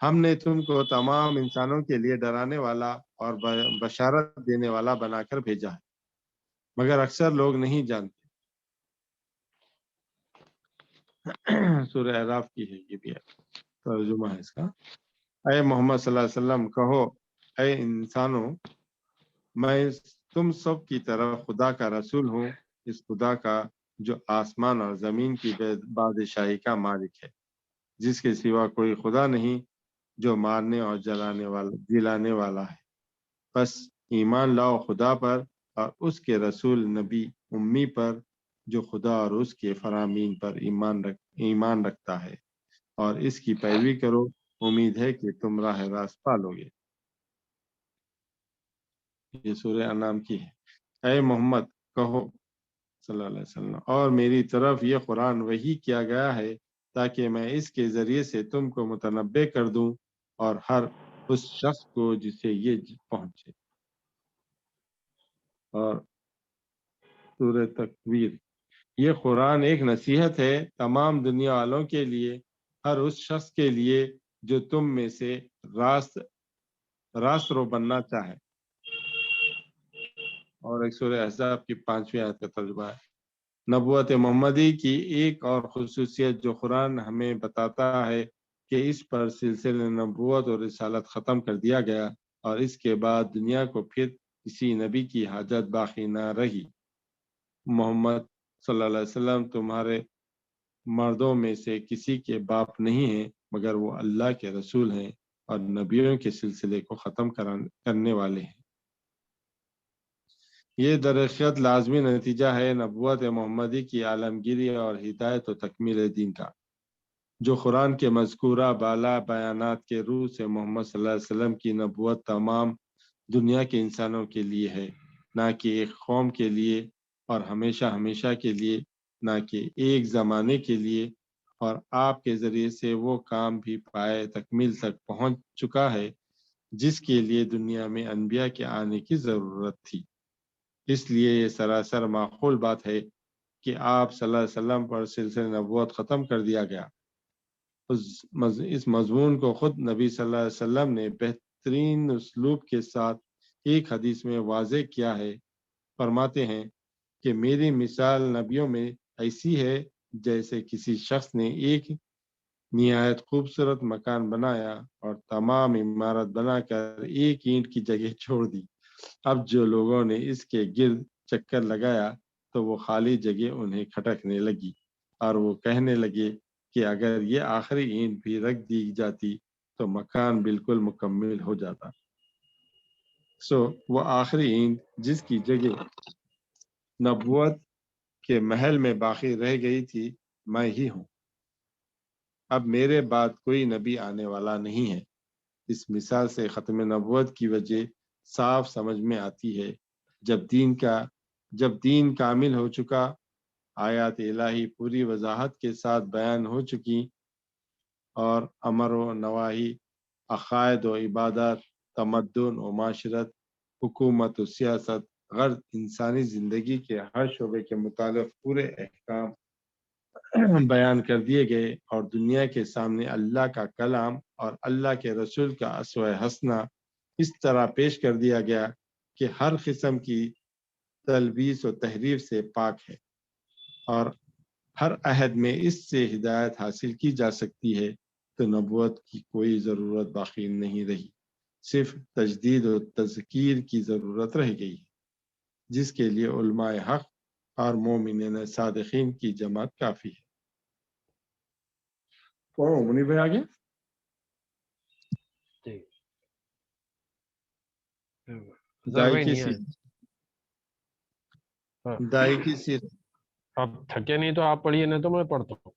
ہم نے تم کو تمام انسانوں کے لیے ڈرانے والا اور بشارت دینے والا بنا کر بھیجا ہے، مگر اکثر لوگ نہیں جانتے۔ سورہ اعراف کی ہے یہ بھی ترجمہ ہے اس کا۔ اے محمد صلی اللہ علیہ وسلم کہو، اے انسانوں، میں تم سب کی طرف خدا کا رسول ہوں، اس خدا کا جو آسمان اور زمین کی بادشاہی کا مالک ہے، جس کے سوا کوئی خدا نہیں، جو مارنے اور جلانے والا ہے۔ بس ایمان لاؤ خدا پر اور اس کے رسول نبی امی پر جو خدا اور اس کے فرامین پر ایمان رکھتا ہے، اور اس کی پیروی کرو، امید ہے کہ تم راہ راست پالو گے۔ یہ سورہ انعام کی ہے۔ اے محمد کہو صلی اللہ علیہ وسلم، اور میری طرف یہ قرآن وحی کیا گیا ہے تاکہ میں اس کے ذریعے سے تم کو متنبع کر دوں اور ہر اس شخص کو جسے یہ پہنچے۔ اور سورہ تکویر، یہ قرآن ایک نصیحت ہے تمام دنیا والوں کے لیے، ہر اس شخص کے لیے جو تم میں سے راست رو بننا چاہے۔ اور ایک سورہ احزاب کی 5ویں آیت کا ترجمہ ہے۔ نبوت محمدی کی ایک اور خصوصیت جو قرآن ہمیں بتاتا ہے کہ اس پر سلسلہ نبوت اور رسالت ختم کر دیا گیا اور اس کے بعد دنیا کو پھر کسی نبی کی حاجت باقی نہ رہی۔ محمد صلی اللہ علیہ وسلم تمہارے مردوں میں سے کسی کے باپ نہیں ہیں مگر وہ اللہ کے رسول ہیں اور نبیوں کے سلسلے کو ختم کرنے والے ہیں۔ یہ درحقیقت لازمی نتیجہ ہے نبوت محمدی کی عالمگیری اور ہدایت و تکمیل دین کا، جو قرآن کے مذکورہ بالا بیانات کے روح سے محمد صلی اللہ علیہ وسلم کی نبوت تمام دنیا کے انسانوں کے لیے ہے، نہ کہ ایک قوم کے لیے اور ہمیشہ کے لیے، نہ کہ ایک زمانے کے لیے، اور آپ کے ذریعے سے وہ کام بھی پائے تکمیل تک پہنچ چکا ہے جس کے لیے دنیا میں انبیاء کے آنے کی ضرورت تھی۔ اس لیے یہ سراسر معقول بات ہے کہ آپ صلی اللہ علیہ وسلم پر سلسلہ نبوت ختم کر دیا گیا۔ اس مضمون کو خود نبی صلی اللہ علیہ وسلم نے بہترین اسلوب کے ساتھ ایک حدیث میں واضح کیا ہے۔ فرماتے ہیں کہ میری مثال نبیوں میں ایسی ہے جیسے کسی شخص نے ایک نہایت خوبصورت مکان بنایا اور تمام عمارت بنا کر ایک اینٹ کی جگہ چھوڑ دی اب جو لوگوں نے اس کے گرد چکر لگایا تو وہ خالی جگہ انہیں کھٹکنے لگی اور وہ کہنے لگے کہ اگر یہ آخری اینٹ بھی رکھ دی جاتی تو مکان بالکل مکمل ہو جاتا۔ وہ آخری اینٹ جس کی جگہ نبوت کے محل میں باقی رہ گئی تھی میں ہی ہوں۔ اب میرے بعد کوئی نبی آنے والا نہیں ہے۔ اس مثال سے ختم نبوت کی وجہ صاف سمجھ میں آتی ہے۔ جب دین کامل ہو چکا، آیات الہی پوری وضاحت کے ساتھ بیان ہو چکی اور امر و نواہی، عقائد و عبادات، تمدن و معاشرت، حکومت و سیاست، غرض انسانی زندگی کے ہر شعبے کے متعلق پورے احکام بیان کر دیے گئے اور دنیا کے سامنے اللہ کا کلام اور اللہ کے رسول کا اسوہ حسنہ اس طرح پیش کر دیا گیا کہ ہر قسم کی تلبیس و تحریف سے پاک ہے، اور ہر عہد میں اس سے ہدایت حاصل کی جا سکتی ہے، تو نبوت کی کوئی ضرورت باقی نہیں رہی، صرف تجدید و تذکیر کی ضرورت رہ گئی ہے، جس کے لیے علماء حق اور مومنین صادقین کی جماعت کافی ہے۔ منی بھائی آگے دائی کی سیرت، دائی کی سیرت آپ تھکے نہیں تو آپ پڑھیے، نہیں تو میں پڑھتا ہوں۔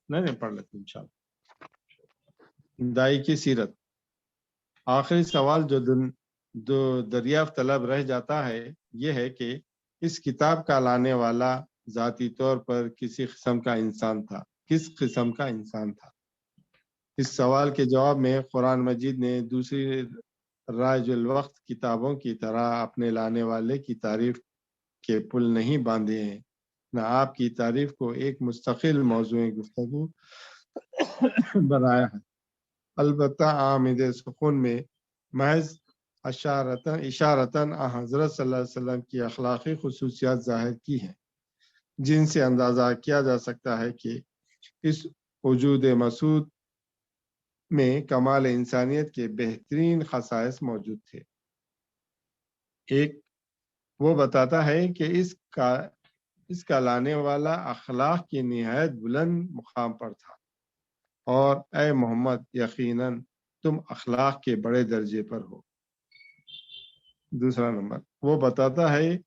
نہیں پڑھ لیتے انشاءاللہ۔ دائی کی سیرت، آخری سوال جو دریافت طلب رہ جاتا ہے یہ ہے کہ اس کتاب کا لانے والا ذاتی طور پر کس قسم کا انسان تھا۔ اس سوال کے جواب میں قرآن مجید نے دوسری رائج الوقت کتابوں کی طرح اپنے لانے والے کی تعریف کے پل نہیں باندھے ہیں، نہ آپ کی تعریف کو ایک مستقل موضوع گفتگو بنایا ہے۔ البتہ آمد سخن میں محض اشارتاً حضرت صلی اللہ علیہ وسلم کی اخلاقی خصوصیات ظاہر کی ہیں، جن سے اندازہ کیا جا سکتا ہے کہ اس وجود مسعود میں کمال انسانیت کے بہترین خصائص موجود تھے۔ ایک، وہ بتاتا ہے کہ اس کا لانے والا اخلاق کی نہایت بلند مقام پر تھا، اور اے محمد یقیناً تم اخلاق کے بڑے درجے پر ہو۔ دوسرا نمبر، وہ بتاتا ہے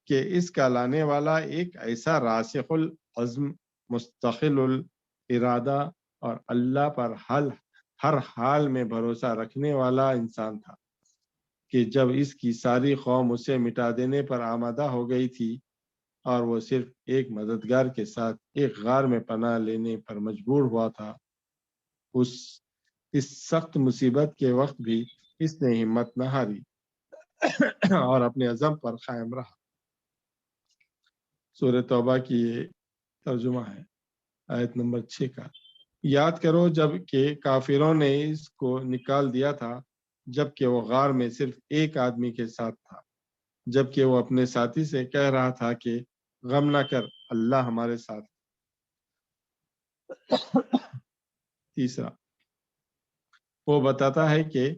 کہ اس کا لانے والا ایک ایسا راسخ العزم، مستقل الارادہ اور اللہ پر ہر حال میں بھروسہ رکھنے والا انسان تھا کہ جب اس کی ساری قوم اسے مٹا دینے پر آمادہ ہو گئی تھی اور وہ صرف ایک مددگار کے ساتھ ایک غار میں پناہ لینے پر مجبور ہوا تھا، اس سخت مصیبت کے وقت بھی اس نے ہمت نہ ہاری اور اپنے عزم پر قائم رہا۔ سورہ توبہ کی یہ ترجمہ ہے، آیت نمبر 6 کا۔ یاد کرو جب کہ کافروں نے اس کو نکال دیا تھا جب کہ وہ غار میں صرف ایک آدمی کے ساتھ تھا، جب کہ وہ اپنے ساتھی سے کہہ رہا تھا کہ غم نہ کر، اللہ ہمارے ساتھ۔ تیسرا، وہ بتاتا ہے کہ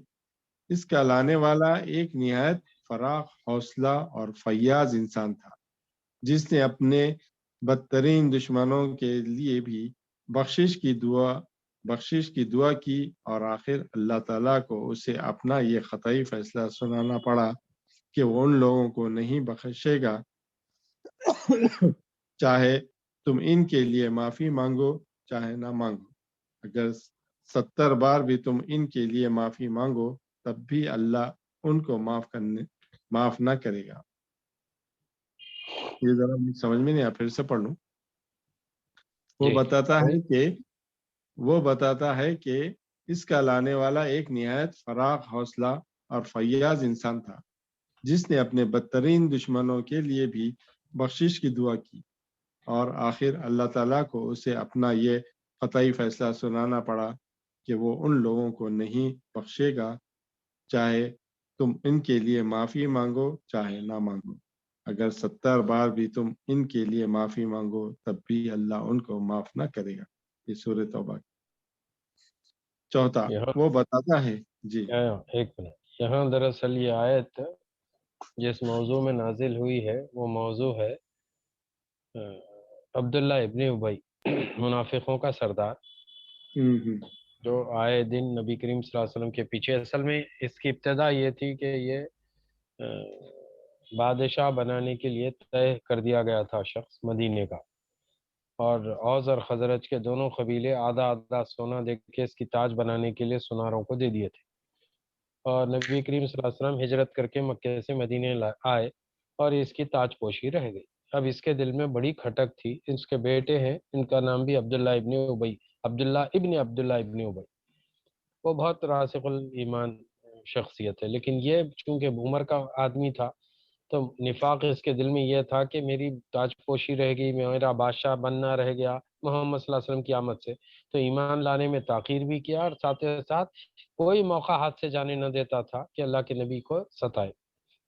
اس کا لانے والا ایک نہایت فراخ حوصلہ اور فیاض انسان تھا، جس نے اپنے بدترین دشمنوں کے لیے بھی بخشش کی دعا کی، اور آخر اللہ تعالیٰ کو اسے اپنا یہ قطعی فیصلہ سنانا پڑا کہ وہ ان لوگوں کو نہیں بخشے گا چاہے تم ان کے لیے معافی مانگو چاہے نہ مانگو۔ اگر 70 بار بھی تم ان کے لیے معافی مانگو تب بھی اللہ ان کو معاف نہ کرے گا۔ یہ ذرا سمجھ میں نہیں آیا، پھر سے پڑھ لوں۔ وہ بتاتا ہے کہ اس کا لانے والا ایک نہایت فراخ حوصلہ اور فیاض انسان تھا، جس نے اپنے بدترین دشمنوں کے لیے بھی بخشش کی دعا کی، اور آخر اللہ تعالیٰ کو اسے اپنا یہ قطعی فیصلہ سنانا پڑا کہ وہ ان لوگوں کو نہیں بخشے گا چاہے تم ان کے لیے معافی مانگو چاہے نہ مانگو۔ اگر 70 بار بھی تم ان کے لیے معافی مانگو تب بھی اللہ ان کو معاف نہ کرے گا۔ یہ سورہ توبہ۔ چوتھا، وہ بتاتا ہے، جی ایک منٹ، یہاں دراصل یہ آیت جس موضوع میں نازل ہوئی ہے وہ موضوع ہے عبداللہ ابن ابی، منافقوں کا سردار، جو آئے دن نبی کریم صلی اللہ علیہ وسلم کے پیچھے. اصل میں اس کی ابتدا یہ تھی کہ یہ بادشاہ بنانے کے لیے طے کر دیا گیا تھا شخص مدینے کا، اور اوس اور خزرج کے دونوں قبیلے آدھا آدھا سونا دے کے اس کی تاج بنانے کے لیے سوناروں کو دے دیے تھے. اور نبی کریم صلی اللہ علیہ وسلم ہجرت کر کے مکے سے مدینے آئے اور اس کی تاج پوشی رہ گئی. اب اس کے دل میں بڑی کھٹک تھی. اس کے بیٹے ہیں، ان کا نام بھی عبداللہ ابن ابی، عبداللہ ابن ابی. وہ بہت راسخ الایمان شخصیت ہے، لیکن یہ چونکہ عمر کا آدمی تھا تو نفاق اس کے دل میں یہ تھا کہ میری تاج پوشی رہ گئی، میرا بادشاہ بننا رہ گیا محمد صلی اللہ علیہ وسلم کی آمد سے. تو ایمان لانے میں تاخیر بھی کیا، اور ساتھ ساتھ کوئی موقع ہاتھ سے جانے نہ دیتا تھا کہ اللہ کے نبی کو ستائے.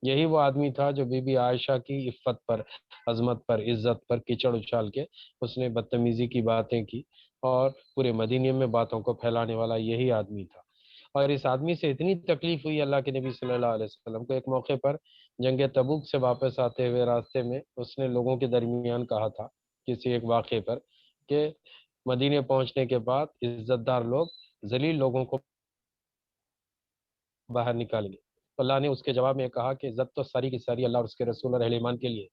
یہی وہ آدمی تھا جو بی بی عائشہ کی عفت پر، عظمت پر، عزت پر کیچڑ اچھال کے اس نے بدتمیزی کی باتیں کی، اور پورے مدینے میں باتوں کو پھیلانے والا یہی آدمی تھا. اور اس آدمی سے اتنی تکلیف ہوئی اللہ کے نبی صلی اللہ علیہ وسلم کو. ایک موقع پر جنگ تبوک سے واپس آتے ہوئے راستے میں اس نے لوگوں کے درمیان کہا تھا کسی ایک واقعے پر کہ مدینے پہنچنے کے بعد عزت دار لوگ ذلیل لوگوں کو باہر نکالیں گے. اللہ نے اس کے جواب میں کہا کہ عزت تو ساری کی ساری اللہ اور اس کے رسول اور اہل ایمان کے لیے،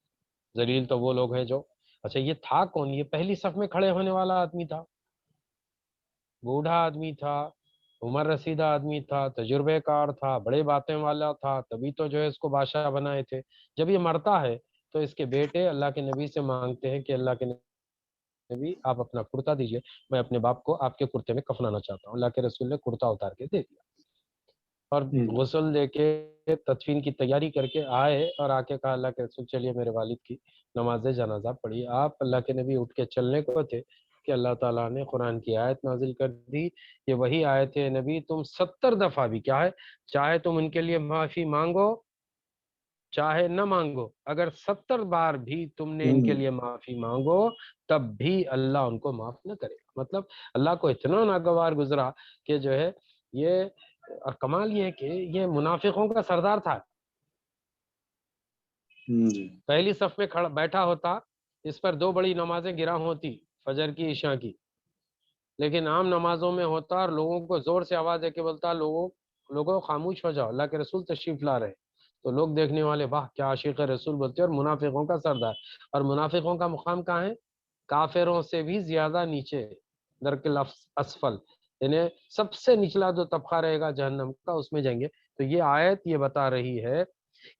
ذلیل تو وہ لوگ ہیں جو. اچھا، یہ تھا کون؟ یہ پہلی صف میں کھڑے ہونے والا آدمی تھا، بوڑھا آدمی تھا، عمر رسیدہ آدمی تھا، تجربے کار تھا، بڑے باتیں والا تھا، تبھی تو جو ہے اس کو بادشاہ بنائے تھے. جب یہ مرتا ہے تو اس کے بیٹے اللہ کے نبی سے مانگتے ہیں کہ اللہ کے نبی آپ اپنا کرتا دیجئے، میں اپنے باپ کو آپ کے کرتے میں کفنانا چاہتا ہوں. اللہ کے رسول نے کرتا اتار کے دے دیا، اور غسل دے کے تدفین کی تیاری کر کے آئے، اور آ کے کہا اللہ کے رسول چلیے میرے والد کی نماز جنازہ پڑھی. آپ اللہ کے نبی اٹھ کے چلنے کو تھے کہ اللہ تعالیٰ نے قرآن کی آیت نازل کر دی. یہ وہی آیت ہے، نبی تم 70 دفعہ بھی کیا ہے، چاہے تم ان کے لیے معافی مانگو چاہے نہ مانگو، اگر 70 بار بھی تم نے ان کے لیے معافی مانگو تب بھی اللہ ان کو معاف نہ کرے گا. مطلب اللہ کو اتنا ناگوار گزرا کہ جو ہے یہ، اور کمال یہ ہے کہ یہ منافقوں کا سردار تھا. پہلی صف میں کھڑا بیٹھا ہوتا، اس پر 2 بڑی نمازیں گرا ہوتی، فجر کی عشاء کی، لیکن عام نمازوں میں ہوتا اور لوگوں کو زور سے آواز دے کے بولتا لوگوں خاموش ہو جاؤ، اللہ کے رسول تشریف لا رہے. تو لوگ دیکھنے والے واہ کیا عاشق رسول بولتے. اور منافقوں کا سردار، اور منافقوں کا مقام کہاں ہے؟ کافروں سے بھی زیادہ نیچے، درکل اسفل، یعنی سب سے نچلا جو طبقہ رہے گا جہنم کا، اس میں جائیں گے. تو یہ آیت یہ بتا رہی ہے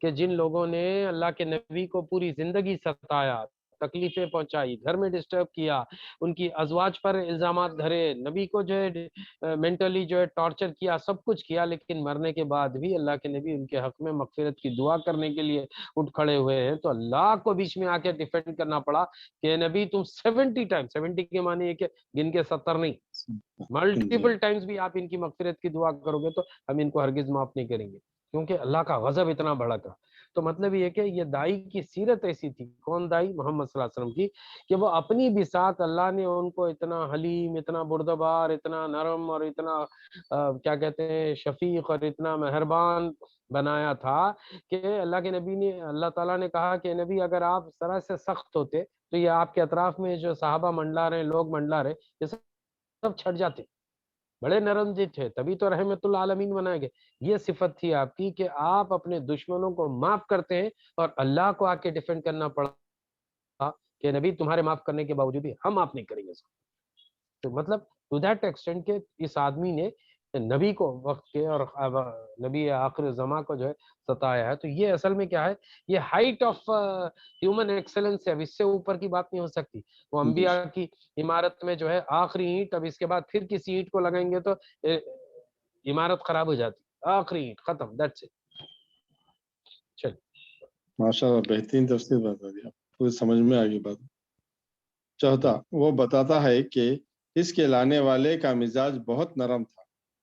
کہ جن لوگوں نے اللہ کے نبی کو پوری زندگی ستایا، تکلیفیں پہنچائی، گھر میں ڈسٹرب کیا، ان کی ازواج پر الزامات دھرے، نبی کو جو ہے مینٹلی جو ہے ٹارچر کیا، سب کچھ کیا، لیکن مرنے کے بعد بھی اللہ کے نبی ان کے حق میں مغفرت کی دعا کرنے کے لیے اٹھ کھڑے ہوئے ہیں. تو اللہ کو بیچ میں آ کے ڈیفینڈ کرنا پڑا کہ نبی تم 70 ٹائم، 70 کے معنی ہے کہ گن کے 70 نہیں، ملٹیپل ٹائمز بھی آپ ان کی مغفرت کی دعا کرو گے تو ہم ان کو ہرگز معاف نہیں کریں گے، کیونکہ اللہ کا غضب اتنا بڑا تھا. تو مطلب یہ کہ یہ دائی کی سیرت ایسی تھی. کون دائی؟ محمد صلی اللہ علیہ وسلم کی، کہ وہ اپنی بساط اللہ نے ان کو اتنا حلیم، اتنا بردبار، اتنا نرم، اور اتنا کیا کہتے ہیں شفیق، اور اتنا مہربان بنایا تھا کہ اللہ کے نبی نے، اللہ تعالیٰ نے کہا کہ نبی اگر آپ ذرا سے سخت ہوتے تو یہ آپ کے اطراف میں جو صحابہ منڈلا رہے، لوگ منڈلا رہے، یہ سب چھٹ جاتے. بڑے نرم دل تھے، تبھی تو رحمت العالمین بنائے گئے. یہ صفت تھی آپ کی کہ آپ اپنے دشمنوں کو معاف کرتے ہیں، اور اللہ کو آ کے ڈیفینڈ کرنا پڑا کہ نبی تمہارے معاف کرنے کے باوجود بھی ہم معاف نہیں کریں گے. تو مطلب ٹو دیٹ ایکسٹینٹ کہ اس آدمی نے نبی کو وقت کے اور نبی آخر زماں کو جو ہے ستایا ہے. تو یہ اصل میں کیا ہے؟ یہ ہائٹ آف ہیومن ایکسلنس ہے. اب اس سے اوپر کی بات نہیں ہو سکتی. وہ انبیاء کی عمارت میں جو ہے آخری اینٹ، اب اس کے بعد پھر کسی اینٹ کو لگائیں گے تو عمارت خراب ہو جاتی. آخری اینٹ ختم، دیٹس اٹ. چل ماشاء اللہ، بہترین تفصیل بتا دیا، پوری سمجھ میں آ گئی بات. چوتھا، وہ بتاتا ہے کہ اس کے لانے والے کا مزاج بہت نرم تھا،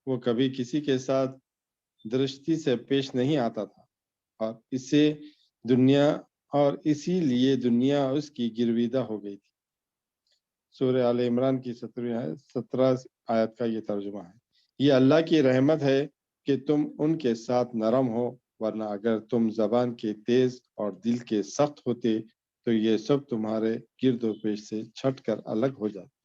وہ کبھی کسی کے ساتھ درستی سے پیش نہیں آتا تھا، اور اسی لیے دنیا اس کی گرویدہ ہو گئی تھی. سورہ آل عمران کی 17 آیت کا یہ ترجمہ ہے. یہ اللہ کی رحمت ہے کہ تم ان کے ساتھ نرم ہو، ورنہ اگر تم زبان کے تیز اور دل کے سخت ہوتے تو یہ سب تمہارے گرد و پیش سے چھٹ کر الگ ہو جاتے۔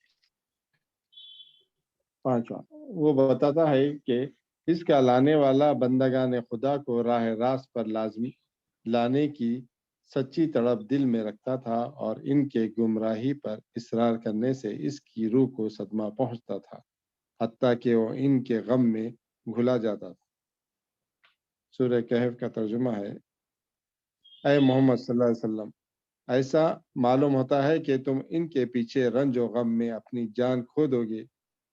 پانچواں، وہ بتاتا ہے کہ اس کا لانے والا بندگان خدا کو راہ راست پر لازمی لانے کی سچی تڑپ دل میں رکھتا تھا اور ان کے گمراہی پر اصرار کرنے سے اس کی روح کو صدمہ پہنچتا تھا، حتیٰ کہ وہ ان کے غم میں گھلا جاتا تھا۔ سورہ کہف کا ترجمہ ہے، اے محمد صلی اللہ علیہ وسلم، ایسا معلوم ہوتا ہے کہ تم ان کے پیچھے رنج و غم میں اپنی جان کھو دو گے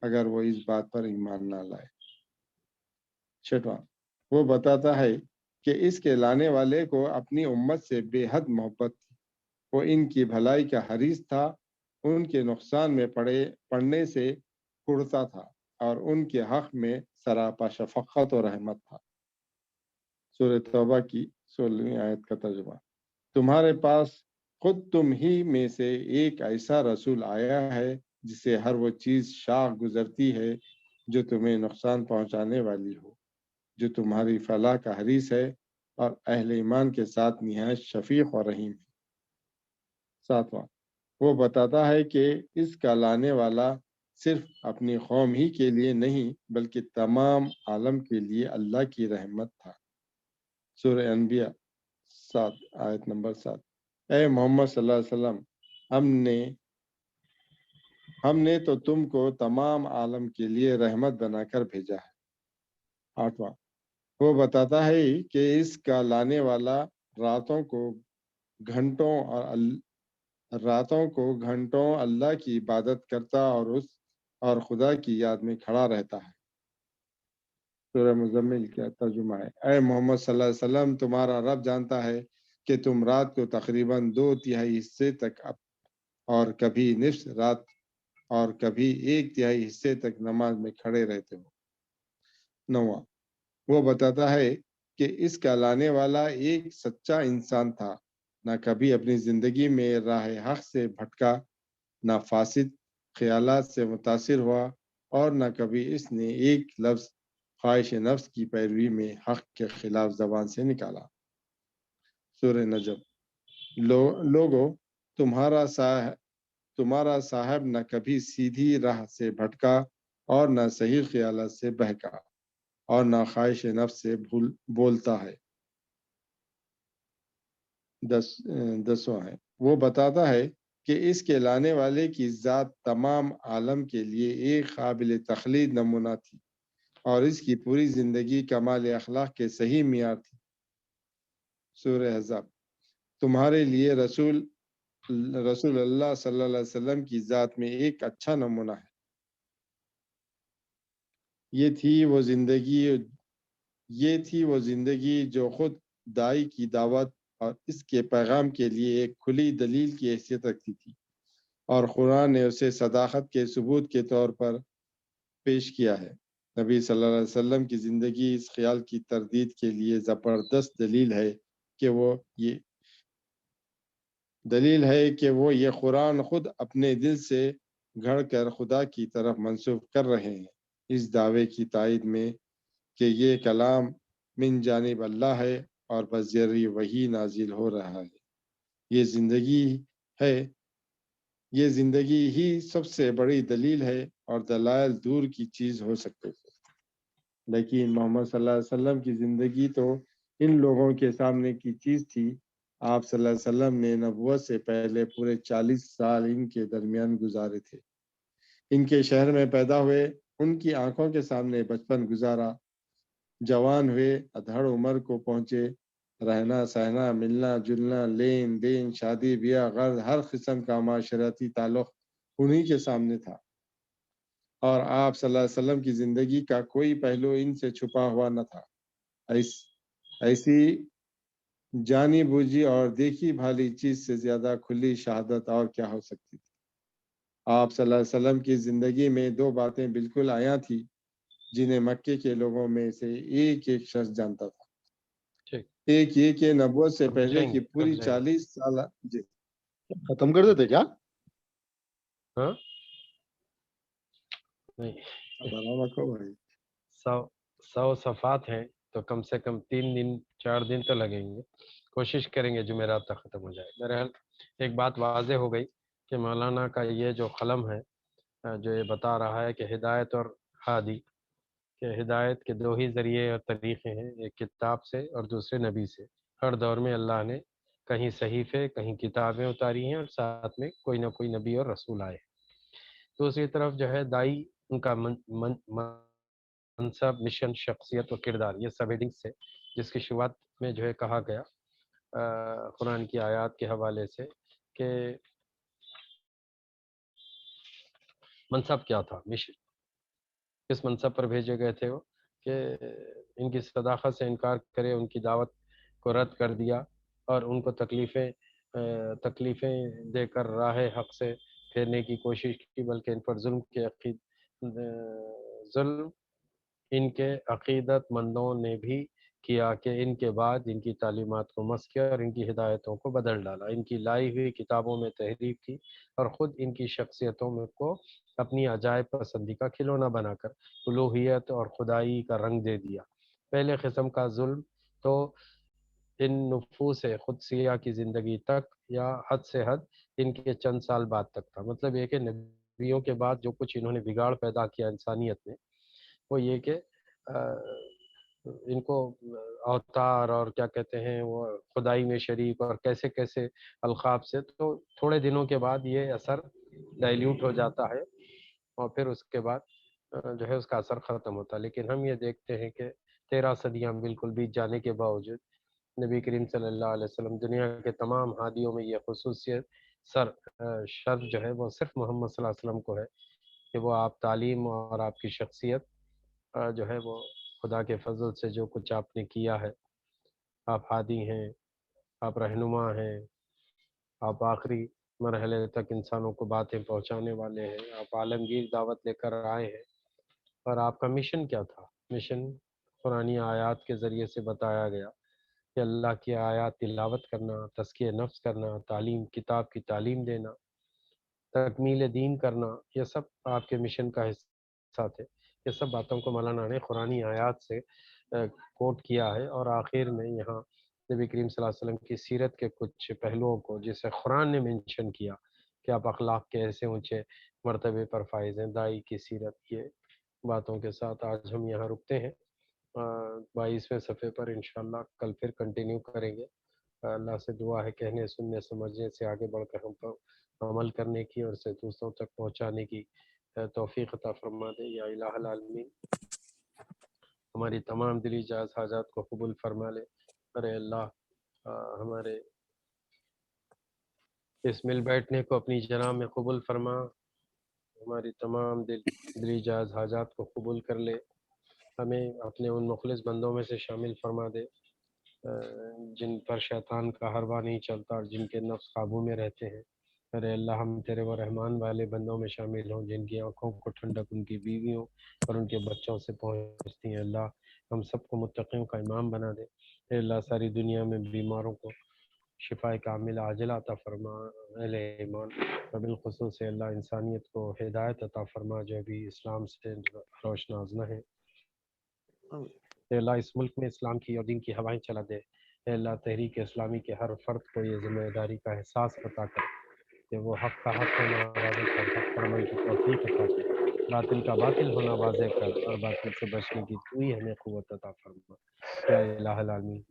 اگر وہ اس بات پر ایمان نہ لائے۔ چھٹواں، وہ بتاتا ہے کہ اس کے لانے والے کو اپنی امت سے بے حد محبت تھی، وہ ان کی بھلائی کا حریص تھا، ان کے نقصان میں پڑنے سے کڑتا تھا اور ان کے حق میں سراپا شفقت و رحمت تھا۔ سورہ توبہ کی 16ویں آیت کا ترجمہ، تمہارے پاس خود تم ہی میں سے ایک ایسا رسول آیا ہے جسے ہر وہ چیز شاخ گزرتی ہے جو تمہیں نقصان پہنچانے والی ہو، جو تمہاری فلاح کا حریص ہے اور اہل ایمان کے ساتھ نہایت شفیق اور رحیم ہے۔ ساتواں، وہ بتاتا ہے کہ اس کا لانے والا صرف اپنی قوم ہی کے لیے نہیں بلکہ تمام عالم کے لیے اللہ کی رحمت تھا۔ سورہ انبیاء 7 آیت نمبر 7، اے محمد صلی اللہ علیہ وسلم، ہم نے تو تم کو تمام عالم کے لیے رحمت بنا کر بھیجا ہے۔ آٹھواں، وہ بتاتا ہے کہ اس کا لانے والا راتوں کو گھنٹوں اللہ کی عبادت کرتا اور خدا کی یاد میں کھڑا رہتا ہے۔ سورہ مزمل کا ترجمہ ہے، اے محمد صلی اللہ علیہ وسلم، تمہارا رب جانتا ہے کہ تم رات کو تقریباً 2/3 حصے تک اور کبھی نصف رات اور کبھی 1/3 حصے تک نماز میں کھڑے رہتے ہو۔ نواں، وہ بتاتا ہے کہ اس کا لانے والا ایک سچا انسان تھا، نہ کبھی اپنی زندگی میں راہ حق سے بھٹکا، نہ فاسد خیالات سے متاثر ہوا اور نہ کبھی اس نے ایک لفظ خواہش نفس کی پیروی میں حق کے خلاف زبان سے نکالا۔ سورہ نجم، لوگو، تمہارا صاحب نہ کبھی سیدھی راہ سے بھٹکا اور نہ صحیح خیالات سے بہکا اور نہ خواہش نفس سے بولتا ہے۔ 10واں ہے، وہ بتاتا ہے کہ اس کے لانے والے کی ذات تمام عالم کے لیے ایک قابل تقلید نمونہ تھی اور اس کی پوری زندگی کمال اخلاق کے صحیح معیار تھی۔ سورہ احزاب، تمہارے لیے رسول اللہ صلی اللہ علیہ وسلم کی ذات میں ایک اچھا نمونہ ہے۔ یہ تھی وہ زندگی جو خود دائی کی دعوت اور اس کے پیغام کے لیے ایک کھلی دلیل کی حیثیت رکھتی تھی، اور قرآن نے اسے صداقت کے ثبوت کے طور پر پیش کیا ہے۔ نبی صلی اللہ علیہ وسلم کی زندگی اس خیال کی تردید کے لیے زبردست دلیل ہے کہ وہ یہ قرآن خود اپنے دل سے گھڑ کر خدا کی طرف منسوب کر رہے ہیں، اس دعوے کی تائید میں کہ یہ کلام من جانب اللہ ہے اور بذریعہ وحی نازل ہو رہا ہے۔ یہ زندگی ہی سب سے بڑی دلیل ہے اور دلائل دور کی چیز ہو سکتے تھے، لیکن محمد صلی اللہ علیہ وسلم کی زندگی تو ان لوگوں کے سامنے کی چیز تھی۔ آپ صلی اللہ علیہ وسلم نے نبوت سے پہلے پورے 40 سال ان کے درمیان گزارے تھے، ان کے شہر میں پیدا ہوئے، ان کی آنکھوں کے سامنے بچپن گزارا، جوان ہوئے، ادھڑ عمر کو پہنچے، رہنا سہنا، ملنا جلنا، لین دین، شادی بیاہ، غرض ہر قسم کا معاشرتی تعلق انہی کے سامنے تھا، اور آپ صلی اللہ علیہ وسلم کی زندگی کا کوئی پہلو ان سے چھپا ہوا نہ تھا۔ ایسی جانی بوجھی اور دیکھی بھالی چیز سے زیادہ کھلی شہادت اور کیا ہو سکتی تھی۔ آپ صلی اللہ علیہ وسلم کی زندگی میں 2 باتیں بالکل عیاں تھی جنہیں مکے کے لوگوں میں سے ایک شخص جانتا تھا۔ ایک یہ کہ نبوت سے پہلے کی پوری 40 سال ختم کر دیتے کیا؟ ہاں نہیں، 100 صفحات ہیں تو کم سے کم 3 دن 4 دن تو لگیں گے. کوشش کریں گے جمعرات تک ختم ہو جائے. بہرحال ایک بات واضح ہو گئی کہ مولانا کا یہ جو قلم ہے جو یہ بتا رہا ہے کہ ہدایت اور ہادی، کہ ہدایت کے 2 ہی ذریعے اور طریقے ہیں، ایک کتاب سے اور دوسرے نبی سے. ہر دور میں اللہ نے کہیں صحیفے کہیں کتابیں اتاری ہیں اور ساتھ میں کوئی نہ کوئی نبی اور رسول آئے. دوسری طرف جو ہے دائی، ان کا منصب، مشن، شخصیت و کردار، یہ سب ہیڈنگ سے جس کی شروعات میں جو ہے کہا گیا قرآن کی آیات کے حوالے سے کہ منصب کیا تھا، مشن کس منصب پر بھیجے گئے تھے وہ، کہ ان کی صداقت سے انکار کرے، ان کی دعوت کو رد کر دیا اور ان کو تکلیفیں دے کر راہ حق سے پھیرنے کی کوشش کی، بلکہ ان پر ظلم ان کے عقیدت مندوں نے بھی کیا کہ ان کے بعد ان کی تعلیمات کو مسخ کیا اور ان کی ہدایتوں کو بدل ڈالا، ان کی لائی ہوئی کتابوں میں تحریف کی اور خود ان کی شخصیتوں میں کو اپنی عجائب پسندی کا کھلونا بنا کر الوہیت اور خدائی کا رنگ دے دیا. پہلے قسم کا ظلم تو ان نفوس قدسیہ کی زندگی تک یا حد سے حد ان کے چند سال بعد تک تھا. مطلب یہ کہ نبیوں کے بعد جو کچھ انہوں نے بگاڑ پیدا کیا انسانیت میں، وہ یہ کہ ان کو اوتار اور کیا کہتے ہیں وہ خدائی میں شریک اور کیسے کیسے القاب سے، تو تھوڑے دنوں کے بعد یہ اثر ڈائلیوٹ ہو جاتا ہے اور پھر اس کے بعد جو ہے اس کا اثر ختم ہوتا ہے. لیکن ہم یہ دیکھتے ہیں کہ 13 صدیاں بالکل بیت جانے کے باوجود نبی کریم صلی اللہ علیہ وسلم دنیا کے تمام ہادیوں میں یہ خصوصیت شرف جو ہے وہ صرف محمد صلی اللہ علیہ وسلم کو ہے کہ وہ آپ تعلیم اور آپ کی شخصیت جو ہے وہ خدا کے فضل سے جو کچھ آپ نے کیا ہے، آپ ہادی ہیں، آپ رہنما ہیں، آپ آخری مرحلے تک انسانوں کو باتیں پہنچانے والے ہیں، آپ عالمگیر دعوت لے کر آئے ہیں. اور آپ کا مشن کیا تھا؟ مشن قرآنی آیات کے ذریعے سے بتایا گیا کہ اللہ کی آیات تلاوت کرنا، تزکیہ نفس کرنا، تعلیم، کتاب کی تعلیم دینا، تکمیل دین کرنا، یہ سب آپ کے مشن کا حصہ تھے. یہ سب باتوں کو مولانا نے قرآنی آیات سے کوٹ کیا ہے اور آخر میں یہاں نبی کریم صلی اللہ علیہ وسلم کی سیرت کے کچھ پہلوؤں کو جسے قرآن نے منشن کیا کہ آپ اخلاق کے ایسے اونچے مرتبے پر فائز ہیں، دائی کی سیرت، یہ باتوں کے ساتھ آج ہم یہاں رکتے ہیں. 22ویں صفحے پر انشاءاللہ کل پھر کنٹینیو کریں گے. اللہ سے دعا ہے کہنے سننے سمجھنے سے آگے بڑھ کر ہم پر عمل کرنے کی اور اسے دوسروں تک پہنچانے کی توفیق عطا فرما دے. یا الہ العالمین ہماری تمام دلی جائز حاجات کو قبول فرما لے. ارے اللہ ہمارے اس مل بیٹھنے کو اپنی جناب میں قبول فرما، ہماری تمام دلی جائز حاجات کو قبول کر لے، ہمیں اپنے ان مخلص بندوں میں سے شامل فرما دے جن پر شیطان کا حربہ نہیں چلتا اور جن کے نفس قابو میں رہتے ہیں. ارے اللہ ہم تیرے وہ رحمان والے بندوں میں شامل ہوں جن کی آنکھوں کو ٹھنڈک ان کی بیویوں اور ان کے بچوں سے پہنچتی ہیں. اللہ ہم سب کو متقیوں کا امام بنا دے. اے اللہ ساری دنیا میں بیماروں کو شفا کامل عاجل عطا فرما. اہل ایمان بالخصوص اللہ انسانیت کو ہدایت عطا فرما جو بھی اسلام سے روشناس نہ ہے. اے اللہ اس ملک میں اسلام کی اور دین کی ہوائیں چلا دے. اے اللہ تحریک اسلامی کے ہر فرد کو یہ ذمہ داری کا احساس عطا کر کہ وہ حق کا حق ہونا واضح کر، حق پر عمل کی توفیق عطا کر، باطل کا باطل ہونا واضح کر اور باطل سے بچنے کی تو ہی ہمیں قوت عطا فرما. یا الہ العالمین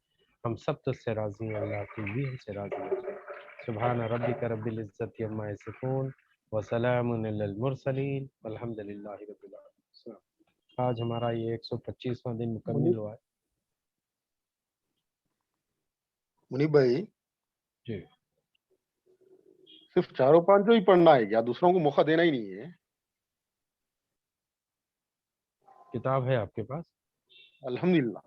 ہم سب تجھ سے راضی ہیں اللہ، تو بھی ہم سے راضی ہے. سبحان ربک رب العزت عما یصفون وسلام علی المرسلین والحمد للہ رب العالمین. آج ہمارا یہ 125واں دن مکمل ہوا ہے. منیب بھائی جی صرف 4 و 5 ہی پڑھنا ہے کیا؟ دوسروں کو موقع دینا ہی نہیں ہے؟ کتاب ہے آپ کے پاس؟ الحمدللہ.